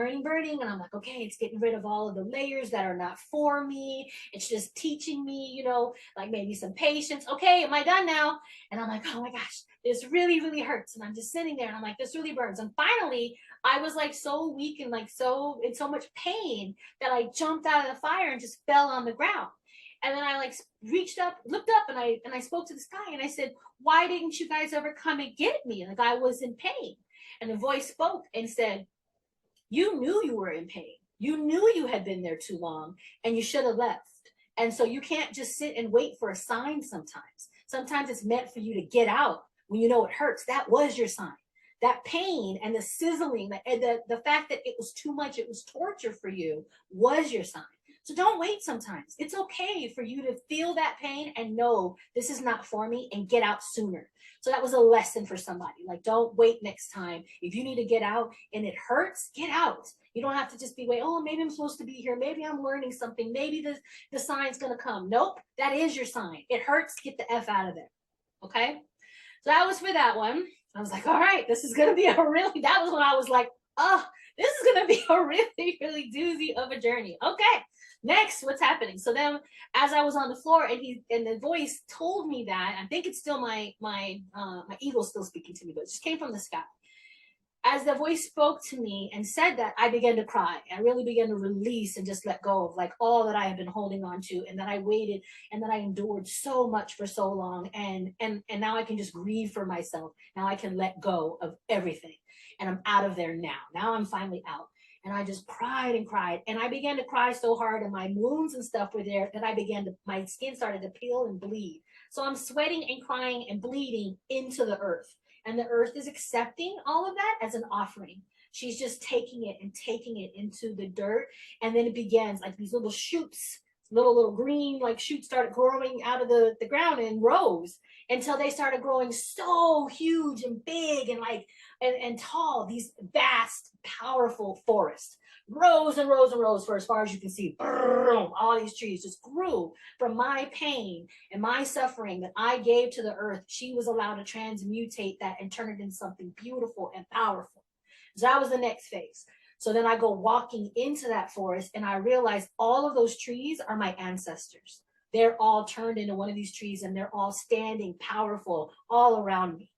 And I'm like, okay, it's getting rid of all of the layers that are not for me. It's just teaching me, like maybe some patience. Okay, am I done now? And I'm like, oh my gosh, this really, really hurts. And I'm just sitting there and I'm like, this really burns. And finally, I was like so weak and like so in so much pain that I jumped out of the fire and just fell on the ground. And then I like reached up, looked up, and I spoke to the sky and I said, why didn't you guys ever come and get me? Like I was in pain. And the voice spoke and said, you knew you were in pain. You knew you had been there too long and you should have left. And so you can't just sit and wait for a sign sometimes. Sometimes it's meant for you to get out when you know it hurts. That was your sign. That pain and the sizzling, and the fact that it was too much, it was torture for you, was your sign. So don't wait sometimes. It's okay for you to feel that pain and know this is not for me and get out sooner. So that was a lesson for somebody. Like, don't wait next time. If you need to get out and it hurts, get out. You don't have to just be wait, oh, maybe I'm supposed to be here. Maybe I'm learning something. Maybe the sign's going to come. Nope, that is your sign. It hurts, get the F out of there. Okay? So that was for that one. I was like, all right, this is going to be that was when I was like, oh, this is going to be a really, really doozy of a journey. Okay. Next, what's happening? So then as I was on the floor and the voice told me that, I think it's still my eagle still speaking to me, but it just came from the sky. As the voice spoke to me and said that, I began to cry. I really began to release and just let go of like all that I had been holding on to, and that I waited and that I endured so much for so long. And now I can just grieve for myself. Now I can let go of everything. And I'm out of there now. Now I'm finally out. And I just cried and cried. And I began to cry so hard, and my wounds and stuff were there that my skin started to peel and bleed. So I'm sweating and crying and bleeding into the earth. And the earth is accepting all of that as an offering. She's just taking it into the dirt. And then it begins like these little shoots, little green like shoots started growing out of the ground in rows until they started growing so huge and big and like and tall, these vast, powerful forests rows and rows and rows for as far as you can see. All these trees just grew from my pain and my suffering that I gave to the earth. She was allowed to transmutate that and turn it into something beautiful and powerful. So that was the next phase. So then I go walking into that forest and I realize all of those trees are my ancestors. They're all turned into one of these trees and they're all standing powerful all around me.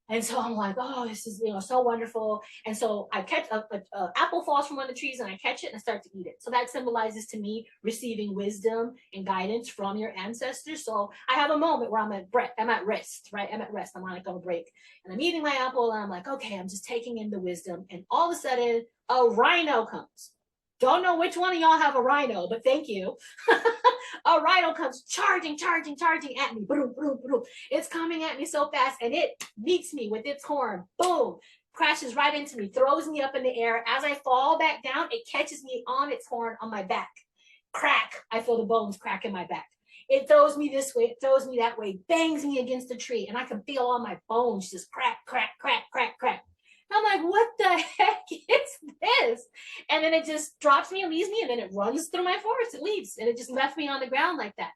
And so I'm like, oh, this is, so wonderful. And so I catch a apple falls from one of the trees and I catch it and I start to eat it. So that symbolizes to me receiving wisdom and guidance from your ancestors. So I have a moment where I'm at rest, right? I'm at rest. I'm on like on a break and I'm eating my apple and I'm like, okay, I'm just taking in the wisdom. And all of a sudden a rhino comes. Don't know which one of y'all have a rhino, but thank you. A rhino comes charging at me. Boom, boom, boom. It's coming at me so fast and it meets me with its horn. Boom. Crashes right into me, throws me up in the air. As I fall back down, it catches me on its horn on my back. Crack. I feel the bones crack in my back. It throws me this way, it throws me that way, bangs me against a tree, and I can feel all my bones just crack, crack, crack, crack, crack. I'm like, what the heck is this? And then it just drops me and leaves me, and then it runs through my forest. It leaves, and it just left me on the ground like that.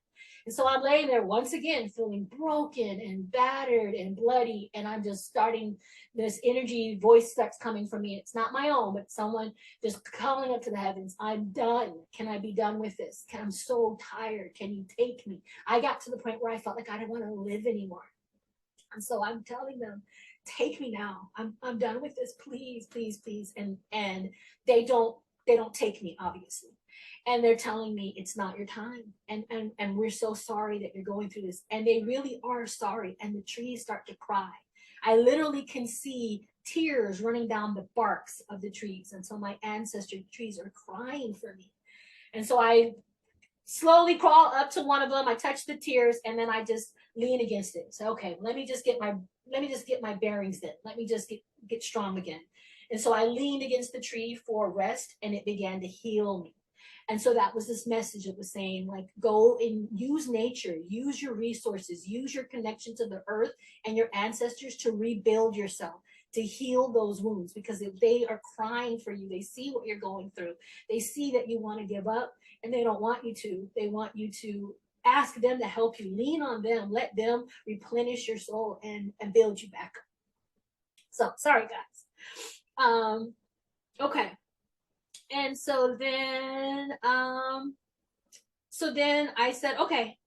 And so I'm laying there once again, feeling broken and battered and bloody, and I'm just starting this energy voice that's coming from me. It's not my own, but someone just calling up to the heavens. I'm done. Can I be done with this? I'm so tired. Can you take me? I got to the point where I felt like I didn't want to live anymore. And so I'm telling them, take me now. I'm done with this. Please, please, please. And they don't take me, obviously. And they're telling me it's not your time. And we're so sorry that you're going through this. And they really are sorry. And the trees start to cry. I literally can see tears running down the barks of the trees. And so my ancestor trees are crying for me. And so I slowly crawl up to one of them. I touch the tears and then I just lean against it. So, okay, let me just get my bearings then. Let me just get strong again. And so I leaned against the tree for rest and it began to heal me. And so that was this message that was saying, like, go and use nature, use your resources, use your connection to the earth and your ancestors to rebuild yourself, to heal those wounds, because if they are crying for you, they see what you're going through. They see that you want to give up and they don't want you to. They want you to ask them to help you, lean on them, let them replenish your soul and build you back up. So sorry, guys. Okay. And so then I said, okay,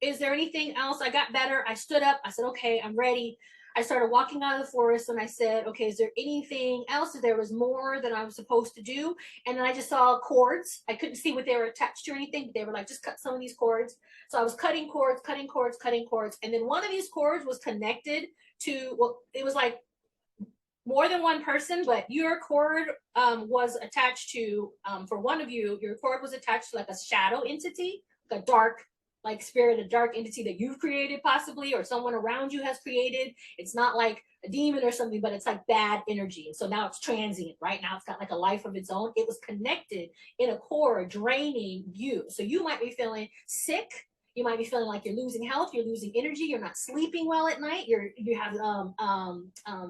is there anything else? I got better. I stood up. I said, okay, I'm ready. I started walking out of the forest and I said, okay, is there anything else? If there was more that I was supposed to do. And then I just saw cords. I couldn't see what they were attached to or anything, but they were like, just cut some of these cords. So I was cutting cords. And then one of these cords was connected to, well, it was like more than one person, but your cord was attached to, for one of you, your cord was attached to like a shadow entity, like a dark, like spirit, a dark entity that you've created possibly, or someone around you has created. It's not like a demon or something, but it's like bad energy. And so now it's transient, right? Now it's got like a life of its own. It was connected in a cord, draining you. So you might be feeling sick. You might be feeling like you're losing health, you're losing energy, you're not sleeping well at night, you have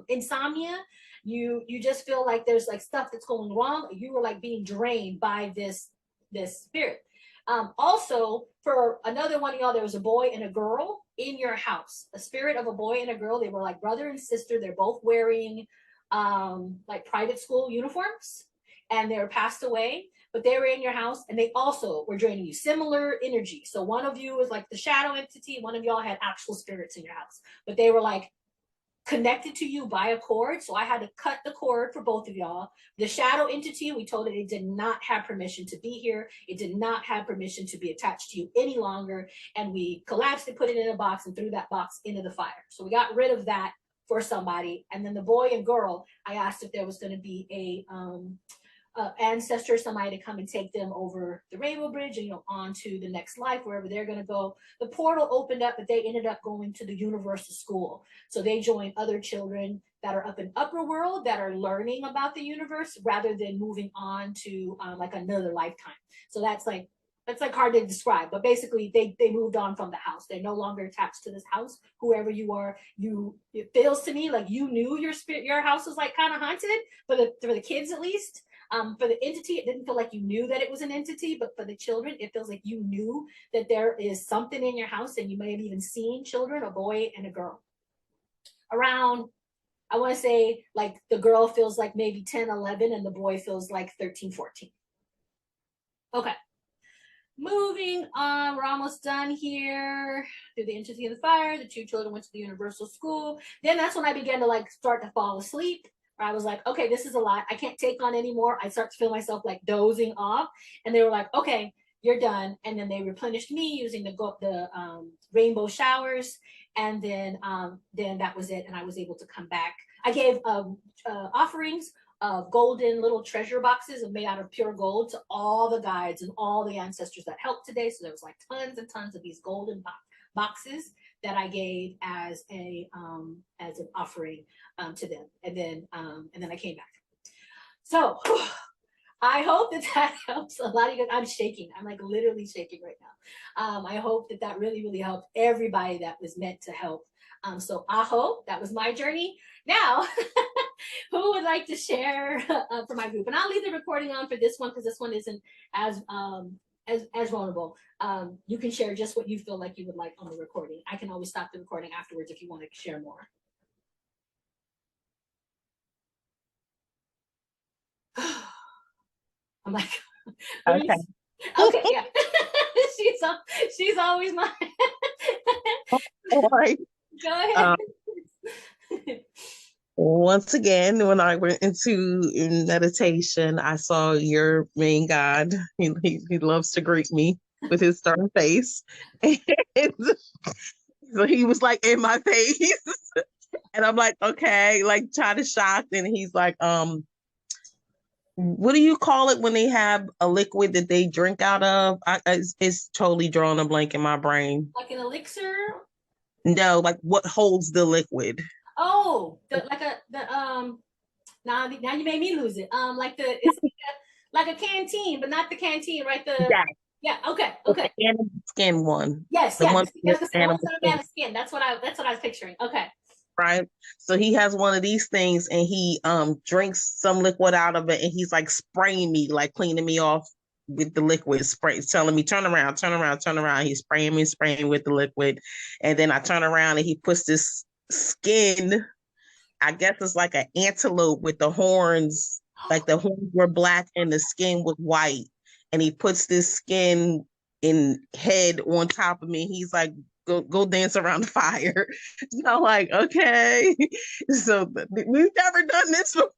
insomnia, you just feel like there's like stuff that's going wrong. You were like being drained by this spirit. Also, for another one of y'all, there was a boy and a girl in your house, a spirit of a boy and a girl. They were like brother and sister. They're both wearing like private school uniforms, and they were passed away. But they were in your house and they also were draining you. Similar energy. So one of you was like the shadow entity. One of y'all had actual spirits in your house, but they were like connected to you by a cord. So I had to cut the cord for both of y'all. The shadow entity, we told it did not have permission to be here. It did not have permission to be attached to you any longer. And we collapsed it, put it in a box and threw that box into the fire. So we got rid of that for somebody. And then the boy and girl, I asked if there was going to be a ancestor, somebody to come and take them over the Rainbow Bridge and on to the next life, wherever they're going to go. The portal opened up, but they ended up going to the universal school. So they joined other children that are up in upper world that are learning about the universe rather than moving on to like another lifetime. So that's like hard to describe, but basically they moved on from the house. They're no longer attached to this house. Whoever you are, it feels to me like you knew your house was like kind of haunted for the kids at least. For the entity, it didn't feel like you knew that it was an entity, but for the children, it feels like you knew that there is something in your house, and you may have even seen children, a boy and a girl. Around, I want to say, like, the girl feels like maybe 10, 11, and the boy feels like 13, 14. Okay. Moving on, we're almost done here. Through the entity of the fire, the 2 children went to the universal school. Then that's when I began to like start to fall asleep. I was like, okay, this is a lot. I can't take on anymore. I start to feel myself like dozing off. And they were like, okay, you're done. And then they replenished me using the rainbow showers. And then that was it. And I was able to come back. I gave offerings of golden little treasure boxes made out of pure gold to all the guides and all the ancestors that helped today. So there was like tons and tons of these golden boxes that I gave as an offering to them. And then I came back. So I hope that helps a lot of you. I'm shaking. I'm like literally shaking right now. I hope that really, really helped everybody that was meant to help. So aho, that was my journey. Now, who would like to share for my group? And I'll leave the recording on for this one because this one isn't as vulnerable. You can share just what you feel like you would like on the recording. I can always stop the recording afterwards if you want to share more. I'm like, okay, okay, yeah. she's always my. All right. Go ahead. Once again, when I went into meditation, I saw your main god. He loves to greet me with his stern face. And so he was like in my face. And I'm like, okay, like kind of shocked. And he's like, what do you call it when they have a liquid that they drink out of? It's totally drawing a blank in my brain. Like an elixir? No, like what holds the liquid? Oh, now you made me lose it. It's like a canteen, but not the canteen, right? Yeah, okay. The animal skin one. Yes, the one the animal skin. That's what I was picturing. Okay. Right. So he has one of these things and he drinks some liquid out of it and he's like spraying me, like cleaning me off with the liquid spray, telling me turn around, turn around, turn around. He's spraying with the liquid. And then I turn around and he puts this skin, I guess it's like an antelope with the horns, like the horns were black and the skin was white. And he puts this skin in head on top of me. He's like, go dance around the fire. So I'm like, okay. So we've never done this before.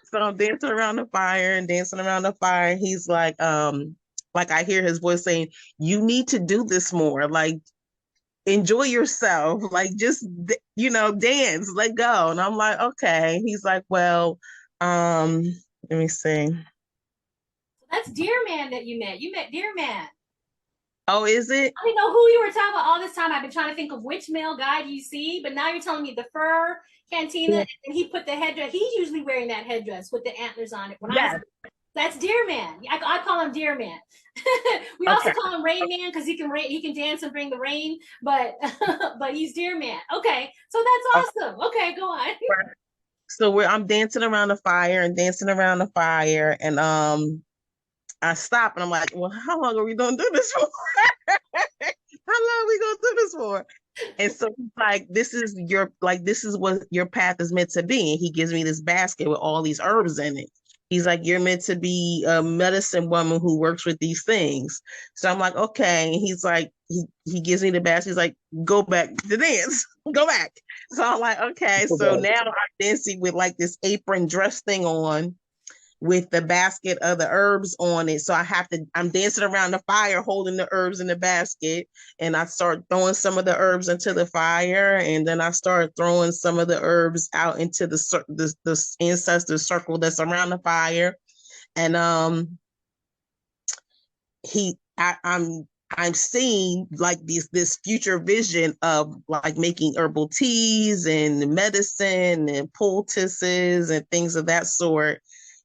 So I'm dancing around the fire and dancing around the fire. He's like I hear his voice saying, you need to do this more. Like, enjoy yourself. Like, just, dance, let go. And I'm like, okay. He's like, well, let me see. That's Deer Man that you met. You met Deer Man. Oh, is it? I didn't know who you were talking about all this time. I've been trying to think of which male guide you see, but now you're telling me the fur cantina, yeah. And he put the headdress. He's usually wearing that headdress with the antlers on it. That's Deer Man. I call him Deer Man. We also call him Rain Man because he can dance and bring the rain, but he's Deer Man. Okay, so that's awesome. Okay, go on. So I'm dancing around the fire and I stop and I'm like, well, how long are we gonna do this for? How long are we gonna do this for? And so he's like, this is what your path is meant to be. And he gives me this basket with all these herbs in it. He's like, you're meant to be a medicine woman who works with these things. So I'm like, okay. And he's like, he gives me the basket. He's like, go back to dance. Go back. So I'm like, okay. So now I'm dancing with like this apron dress thing on with the basket of the herbs on it. So I'm dancing around the fire, holding the herbs in the basket. And I start throwing some of the herbs into the fire. And then I start throwing some of the herbs out into the ancestor circle that's around the fire. And I'm seeing like this future vision of like making herbal teas and medicine and poultices and things of that sort.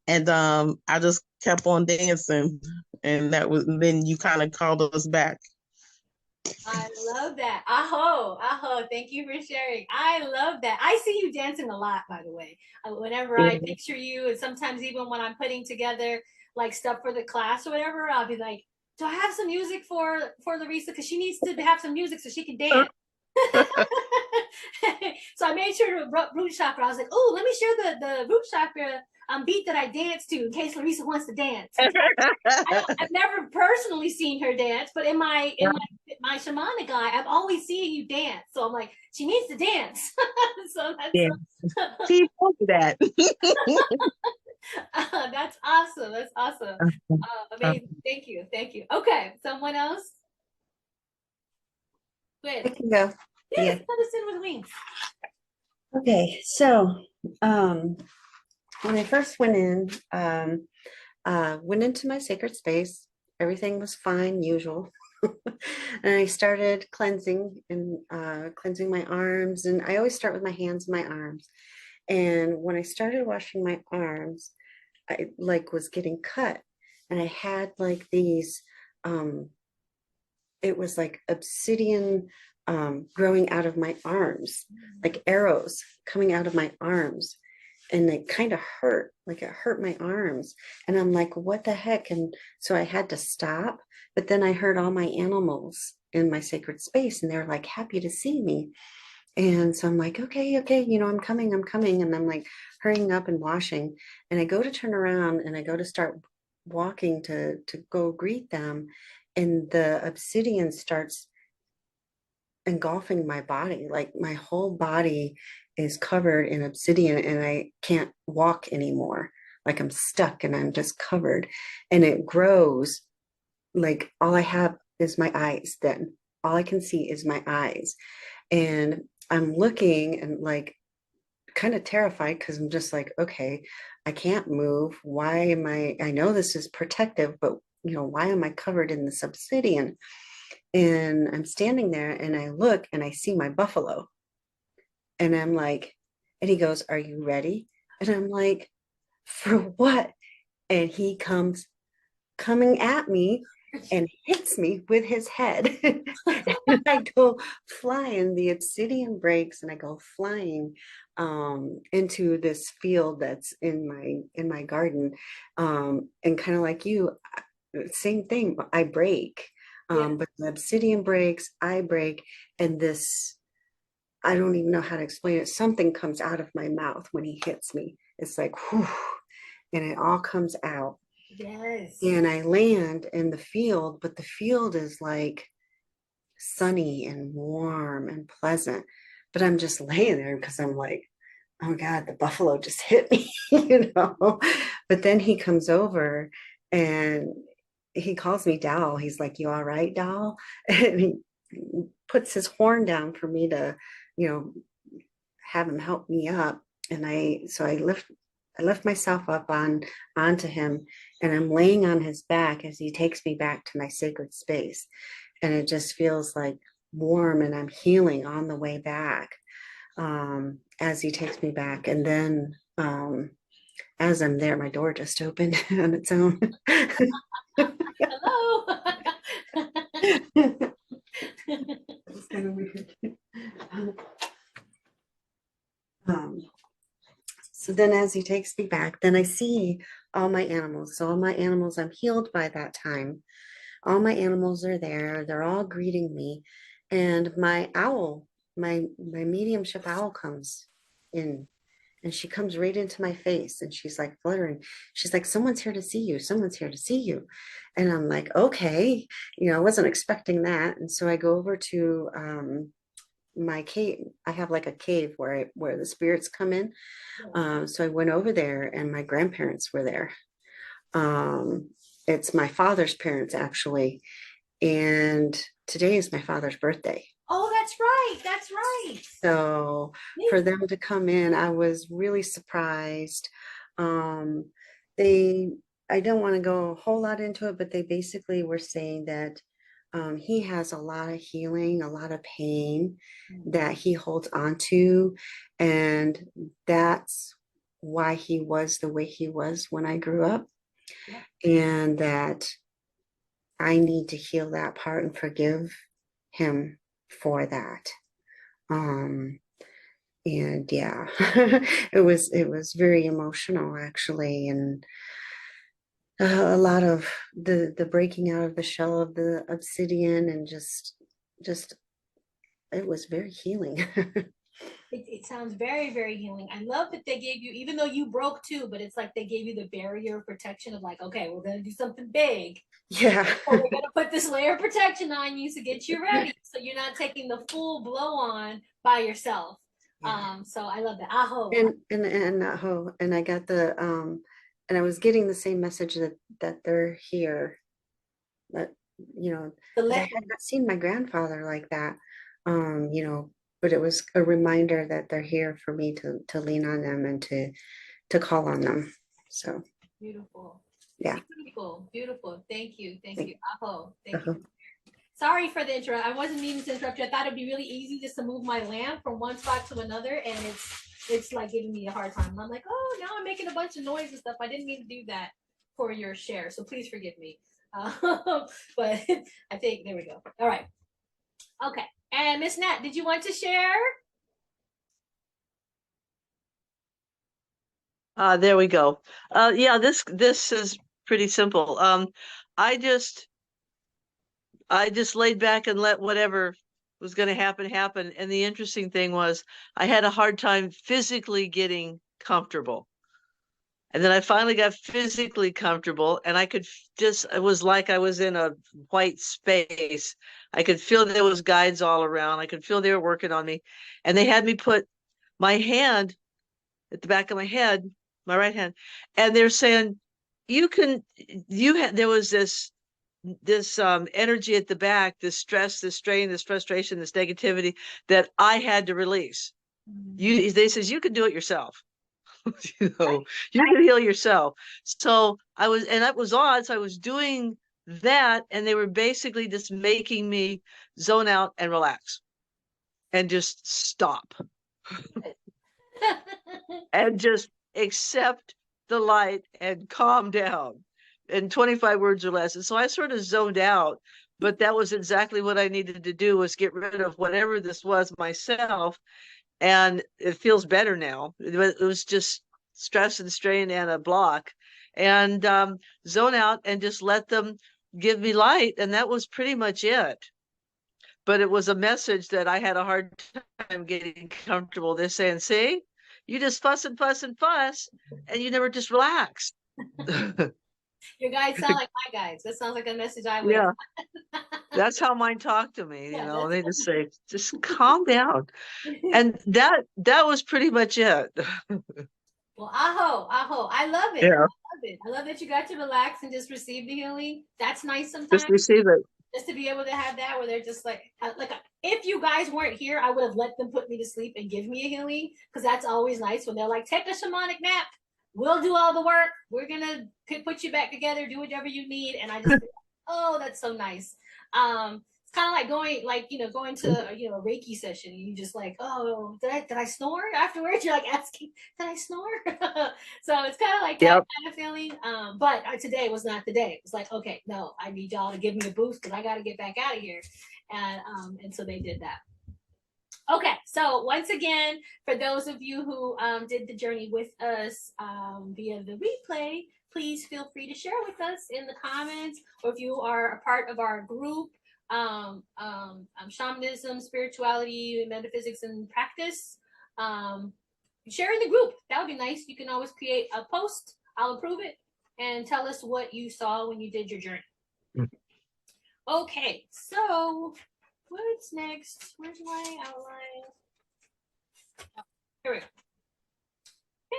And I just kept on dancing, and then you kind of called us back. I love that. Aho, aho. Thank you for sharing. I love that. I see you dancing a lot, by the way. Whenever I Yeah. picture you, and sometimes even when I'm putting together like stuff for the class or whatever, I'll be like, "Do I have some music for Larissa? Because she needs to have some music so she can dance." So I made sure to root chakra. I was like, "Oh, let me share the root chakra beat that I dance to in case Larissa wants to dance." I've never personally seen her dance, but in my shamanic eye, I've always seen you dance. So I'm like, she needs to dance. So Yeah. She told me that. that's awesome. That's awesome. Amazing. Thank you. Thank you. Okay, someone else. I Good. can go. Yes, Yeah. medicine with wings. Okay. So, when I first went into my sacred space, everything was fine, usual. And I started cleansing and cleansing my arms. And I always start with my hands and my arms. And when I started washing my arms, I like was getting cut. And I had like these, it was like obsidian growing out of my arms, like arrows coming out of my arms. And it kind of hurt, like it hurt my arms. And I'm like, what the heck? And so I had to stop. But then I heard all my animals in my sacred space, and they're like happy to see me. And so I'm like, okay, okay, I'm coming, I'm coming. And I'm like hurrying up and washing. And I go to turn around and I go to start walking to go greet them. And the obsidian starts engulfing my body. Like my whole body is covered in obsidian and I can't walk anymore. Like I'm stuck and I'm just covered. And it grows. Like all I have is my eyes then. All I can see is my eyes. And I'm looking and like kind of terrified because I'm just like, okay, I can't move. Why am I know this is protective, but why am I covered in this obsidian? And I'm standing there and I look and I see my buffalo. And I'm like, and he goes, "Are you ready?" And I'm like, "For what?" And he comes coming at me and hits me with his head. And I go flying, the obsidian breaks, and I go flying into this field that's in my garden. And kind of like you, same thing, I break. Yeah. But the obsidian breaks, I break, and this, I don't even know how to explain it. Something comes out of my mouth when he hits me. It's like, whew, and it all comes out. Yes. And I land in the field, but the field is like sunny and warm and pleasant. But I'm just laying there because I'm like, oh God, the buffalo just hit me, But then he comes over and he calls me Doll. He's like, "You all right, Doll?" And he puts his horn down for me to, you know, have him help me up. And I lift myself up onto him, and I'm laying on his back as he takes me back to my sacred space. And it just feels like warm, and I'm healing on the way back as he takes me back. And then as I'm there, my door just opened on its own. Hello. It's kind of weird. So then as he takes me back, then I see all my animals. So all my animals, I'm healed by that time. All my animals are there. They're all greeting me. And my owl, my mediumship owl comes in, and she comes right into my face and she's like fluttering. She's like, "Someone's here to see you. Someone's here to see you." And I'm like, okay, I wasn't expecting that. And so I go over to my cave. I have like a cave where the spirits come in. So I went over there and my grandparents were there. It's my father's parents actually. And today is my father's birthday. Oh, that's right. That's right. So for them to come in, I was really surprised. Um, they, I don't want to go a whole lot into it, but they basically were saying that he has a lot of healing, a lot of pain that he holds on to. And that's why he was the way he was when I grew up. And that I need to heal that part and forgive him for that. And yeah, it was very emotional actually, and a lot of the breaking out of the shell of the obsidian, and just it was very healing. It sounds very, very healing. I love that they gave you, even though you broke too, but it's like they gave you the barrier of protection of like, okay, we're going to do something big. Yeah. So we're going to put this layer of protection on you to get you ready. So you're not taking the full blow on by yourself. Yeah. So I love that. Aho. And aho. And I got and I was getting the same message that they're here. That, you know, that I had not seen my grandfather like that. You know, but it was a reminder that they're here for me to lean on them and to call on them. So beautiful. Yeah. Beautiful. Beautiful. Thank you. Thank you. Aho. Thank Uh-huh. you. Sorry for the interrupt. I wasn't meaning to interrupt you. I thought it'd be really easy just to move my lamp from one spot to another, and it's like giving me a hard time. And I'm like, oh, now I'm making a bunch of noise and stuff. I didn't mean to do that for your share, so please forgive me. But I think there we go. All right. Okay. And Miss Nat, did you want to share? There we go. Yeah, this is pretty simple. I just laid back and let whatever was going to happen. And the interesting thing was I had a hard time physically getting comfortable. And then I finally got physically comfortable, and I could it was like I was in a white space. I could feel there was guides all around. I could feel they were working on me. And they had me put my hand at the back of my head, my right hand, and they're saying, there was this energy at the back, this stress, this strain, this frustration, this negativity that I had to release. They says you can do it yourself. You can heal yourself. So that was odd. So I was doing that, and they were basically just making me zone out and relax and just stop and just accept the light and calm down in 25 words or less. And so I sort of zoned out, but that was exactly what I needed to do, was get rid of whatever this was myself. And it feels better now. It was just stress and strain and a block, and zone out and just let them give me light. And that was pretty much it. But it was a message that I had a hard time getting comfortable. They're saying, see, you just fuss and fuss and fuss, and you never just relax. Your guides sound like my guides. That sounds like a message I would. Yeah. That's how mine talk to me. Yeah, they just say, just calm down. And that was pretty much it. Well, aho. I love it. Yeah. I love it. I love that you got to relax and just receive the healing. That's nice sometimes. Just receive it. Just to be able to have that where they're just like if you guys weren't here, I would have let them put me to sleep and give me a healing, because that's always nice when they're like, take a shamanic nap. We'll do all the work. We're going to put you back together, do whatever you need. And I just, oh, that's so nice. It's kind of like going to, a Reiki session. And you just like, oh, did I snore afterwards? You're like asking, did I snore? So it's kind of like that kind of feeling. But today was not the day. It was like, okay, no, I need y'all to give me a boost because I got to get back out of here. And so they did that. Okay, so once again, for those of you who did the journey with us via the replay, please feel free to share with us in the comments, or if you are a part of our group, Shamanism, Spirituality, Metaphysics, and Practice, share in the group. That would be nice. You can always create a post. I'll approve it, and tell us what you saw when you did your journey. Okay, so what's next? Where's my outline? Oh, here we go.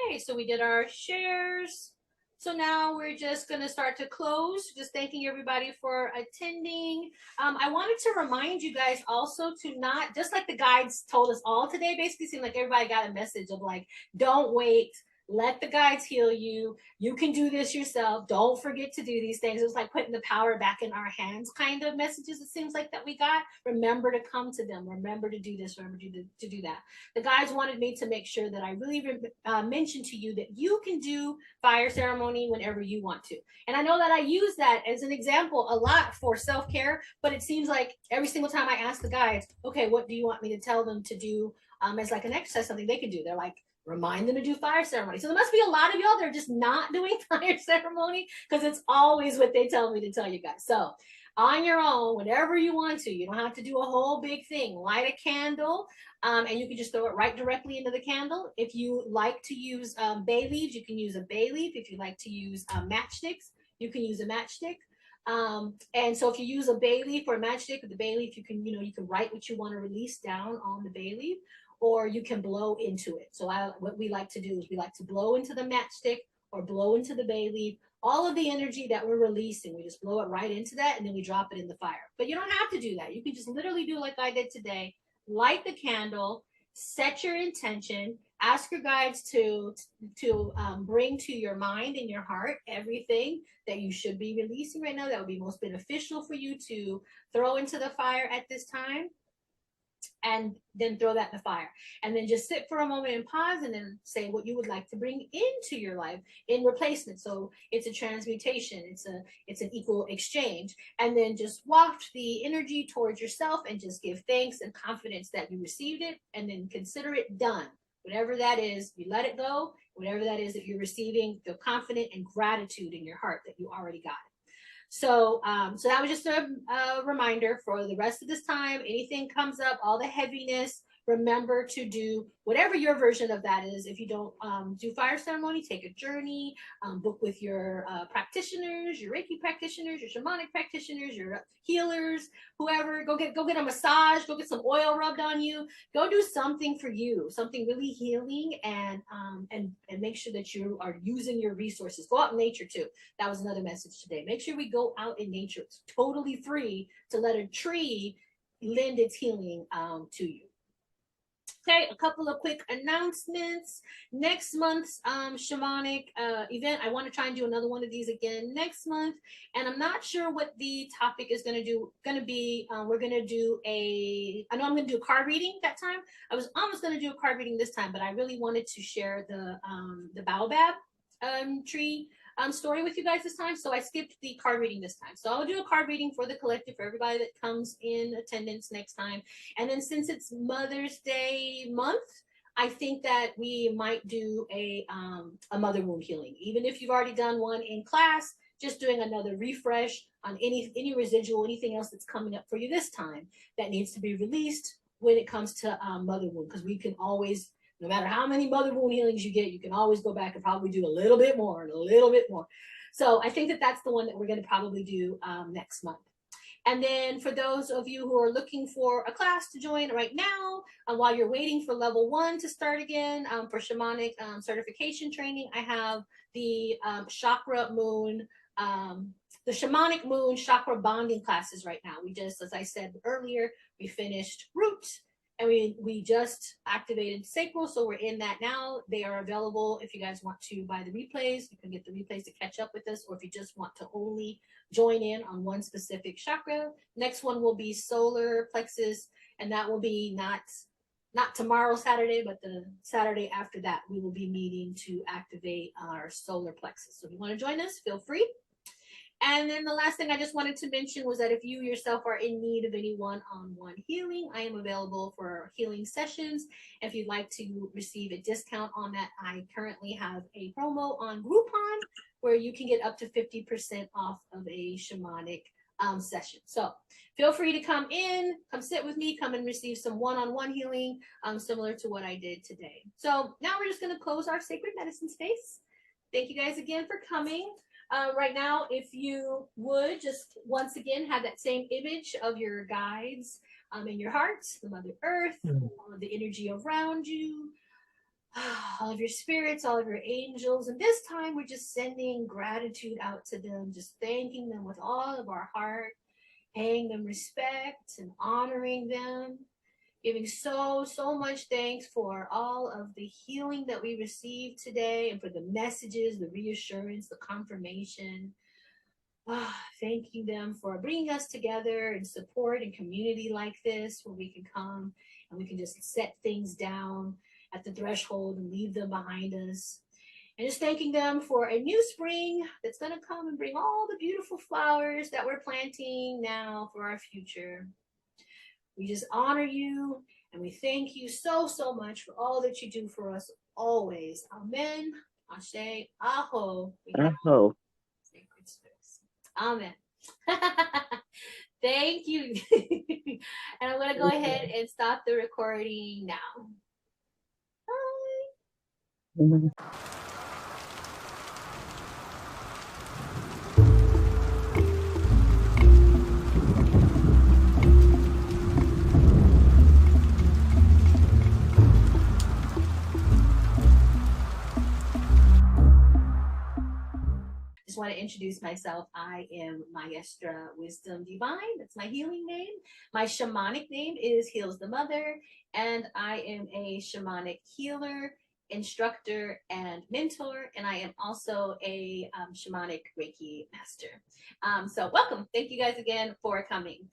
Okay, so we did our shares. So now we're just going to start to close. Just thanking everybody for attending. I wanted to remind you guys also to not, just like the guides told us all today, basically seemed like everybody got a message of like, don't wait let the guides heal you. You can do this yourself. Don't forget to do these things. It was like putting the power back in our hands kind of messages, it seems like, that we got. Remember to come to them. Remember to do this. Remember to do that. The guides wanted me to make sure that I really mentioned to you that you can do fire ceremony whenever you want to. And I know that I use that as an example a lot for self-care, but it seems like every single time I ask the guides, okay, what do you want me to tell them to do as like an exercise, something they can do? They're like, remind them to do fire ceremony. So there must be a lot of y'all that are just not doing fire ceremony, because it's always what they tell me to tell you guys. So on your own, whenever you want to, you don't have to do a whole big thing. Light a candle, and you can just throw it right directly into the candle. If you like to use bay leaves, you can use a bay leaf. If you like to use matchsticks, you can use a matchstick. And so if you use a bay leaf or a matchstick with the bay leaf, you can write what you want to release down on the bay leaf, or you can blow into it. So what we like to do is we like to blow into the matchstick or blow into the bay leaf. All of the energy that we're releasing, we just blow it right into that, and then we drop it in the fire. But you don't have to do that. You can just literally do like I did today. Light the candle, set your intention, ask your guides to bring to your mind and your heart everything that you should be releasing right now that would be most beneficial for you to throw into the fire at this time, and then throw that in the fire. And then just sit for a moment and pause, and then say what you would like to bring into your life in replacement. So it's a transmutation, it's an equal exchange. And then just waft the energy towards yourself and just give thanks and confidence that you received it, and then consider it done. Whatever that is, you let it go. Whatever that is that you're receiving, feel confident and gratitude in your heart that you already got it. So that was just a reminder for the rest of this time. Anything comes up, all the heaviness, remember to do whatever your version of that is. If you don't do fire ceremony, take a journey, book with your practitioners, your Reiki practitioners, your shamanic practitioners, your healers, whoever. Go get a massage, go get some oil rubbed on you. Go do something for you, something really healing, and make sure that you are using your resources. Go out in nature too. That was another message today. Make sure we go out in nature. It's totally free to let a tree lend its healing to you. Okay, a couple of quick announcements. Next month's shamanic event, I want to try and do another one of these again next month, and I'm not sure what the topic is going to be. We're going to do I know I'm going to do a card reading that time. I was almost going to do a card reading this time, but I really wanted to share the baobab tree story with you guys this time, so I skipped the card reading this time. So I'll do a card reading for the collective for everybody that comes in attendance next time. And then since it's Mother's Day month, I think that we might do a mother wound healing. Even if you've already done one in class, just doing another refresh on any residual, anything else that's coming up for you this time that needs to be released when it comes to mother wound, because we can always, no matter how many mother wound healings you get, you can always go back and probably do a little bit more and a little bit more. So I think that that's the one that we're going to probably do next month. And then for those of you who are looking for a class to join right now, while you're waiting for level 1 to start again for shamanic certification training, I have the chakra moon, the shamanic moon chakra bonding classes right now. We just, as I said earlier, we finished root, and we just activated sacral, so we're in that now. They are available if you guys want to buy the replays. You can get the replays to catch up with us, or if you just want to only join in on one specific chakra. Next one will be solar plexus, and that will be not tomorrow Saturday, but the Saturday after that. We will be meeting to activate our solar plexus. So if you want to join us, feel free. And then the last thing I just wanted to mention was that if you yourself are in need of any one-on-one healing, I am available for healing sessions. If you'd like to receive a discount on that, I currently have a promo on Groupon where you can get up to 50% off of a shamanic session. So feel free to come in, come sit with me, come and receive some one-on-one healing similar to what I did today. So now we're just going to close our sacred medicine space. Thank you guys again for coming. Right now, if you would just once again have that same image of your guides in your heart, the Mother Earth, all of the energy around you, all of your spirits, all of your angels. And this time we're just sending gratitude out to them, just thanking them with all of our heart, paying them respect and honoring them. Giving so much thanks for all of the healing that we received today and for the messages, the reassurance, the confirmation. Thanking them for bringing us together in support and community like this, where we can come and we can just set things down at the threshold and leave them behind us. And just thanking them for a new spring that's going to come and bring all the beautiful flowers that we're planting now for our future. We just honor you and we thank you so much for all that you do for us always. Amen. Ashe. Aho. Oh. Sacred space. Amen. Thank you. And I'm going to go ahead and stop the recording now. Bye. Mhm. Just want to introduce myself. I am Maestra Wyzdom DVine. That's my healing name. My shamanic name is Heals the Mother, and I am a shamanic healer, instructor, and mentor, and I am also a shamanic Reiki master. So welcome. Thank you guys again for coming.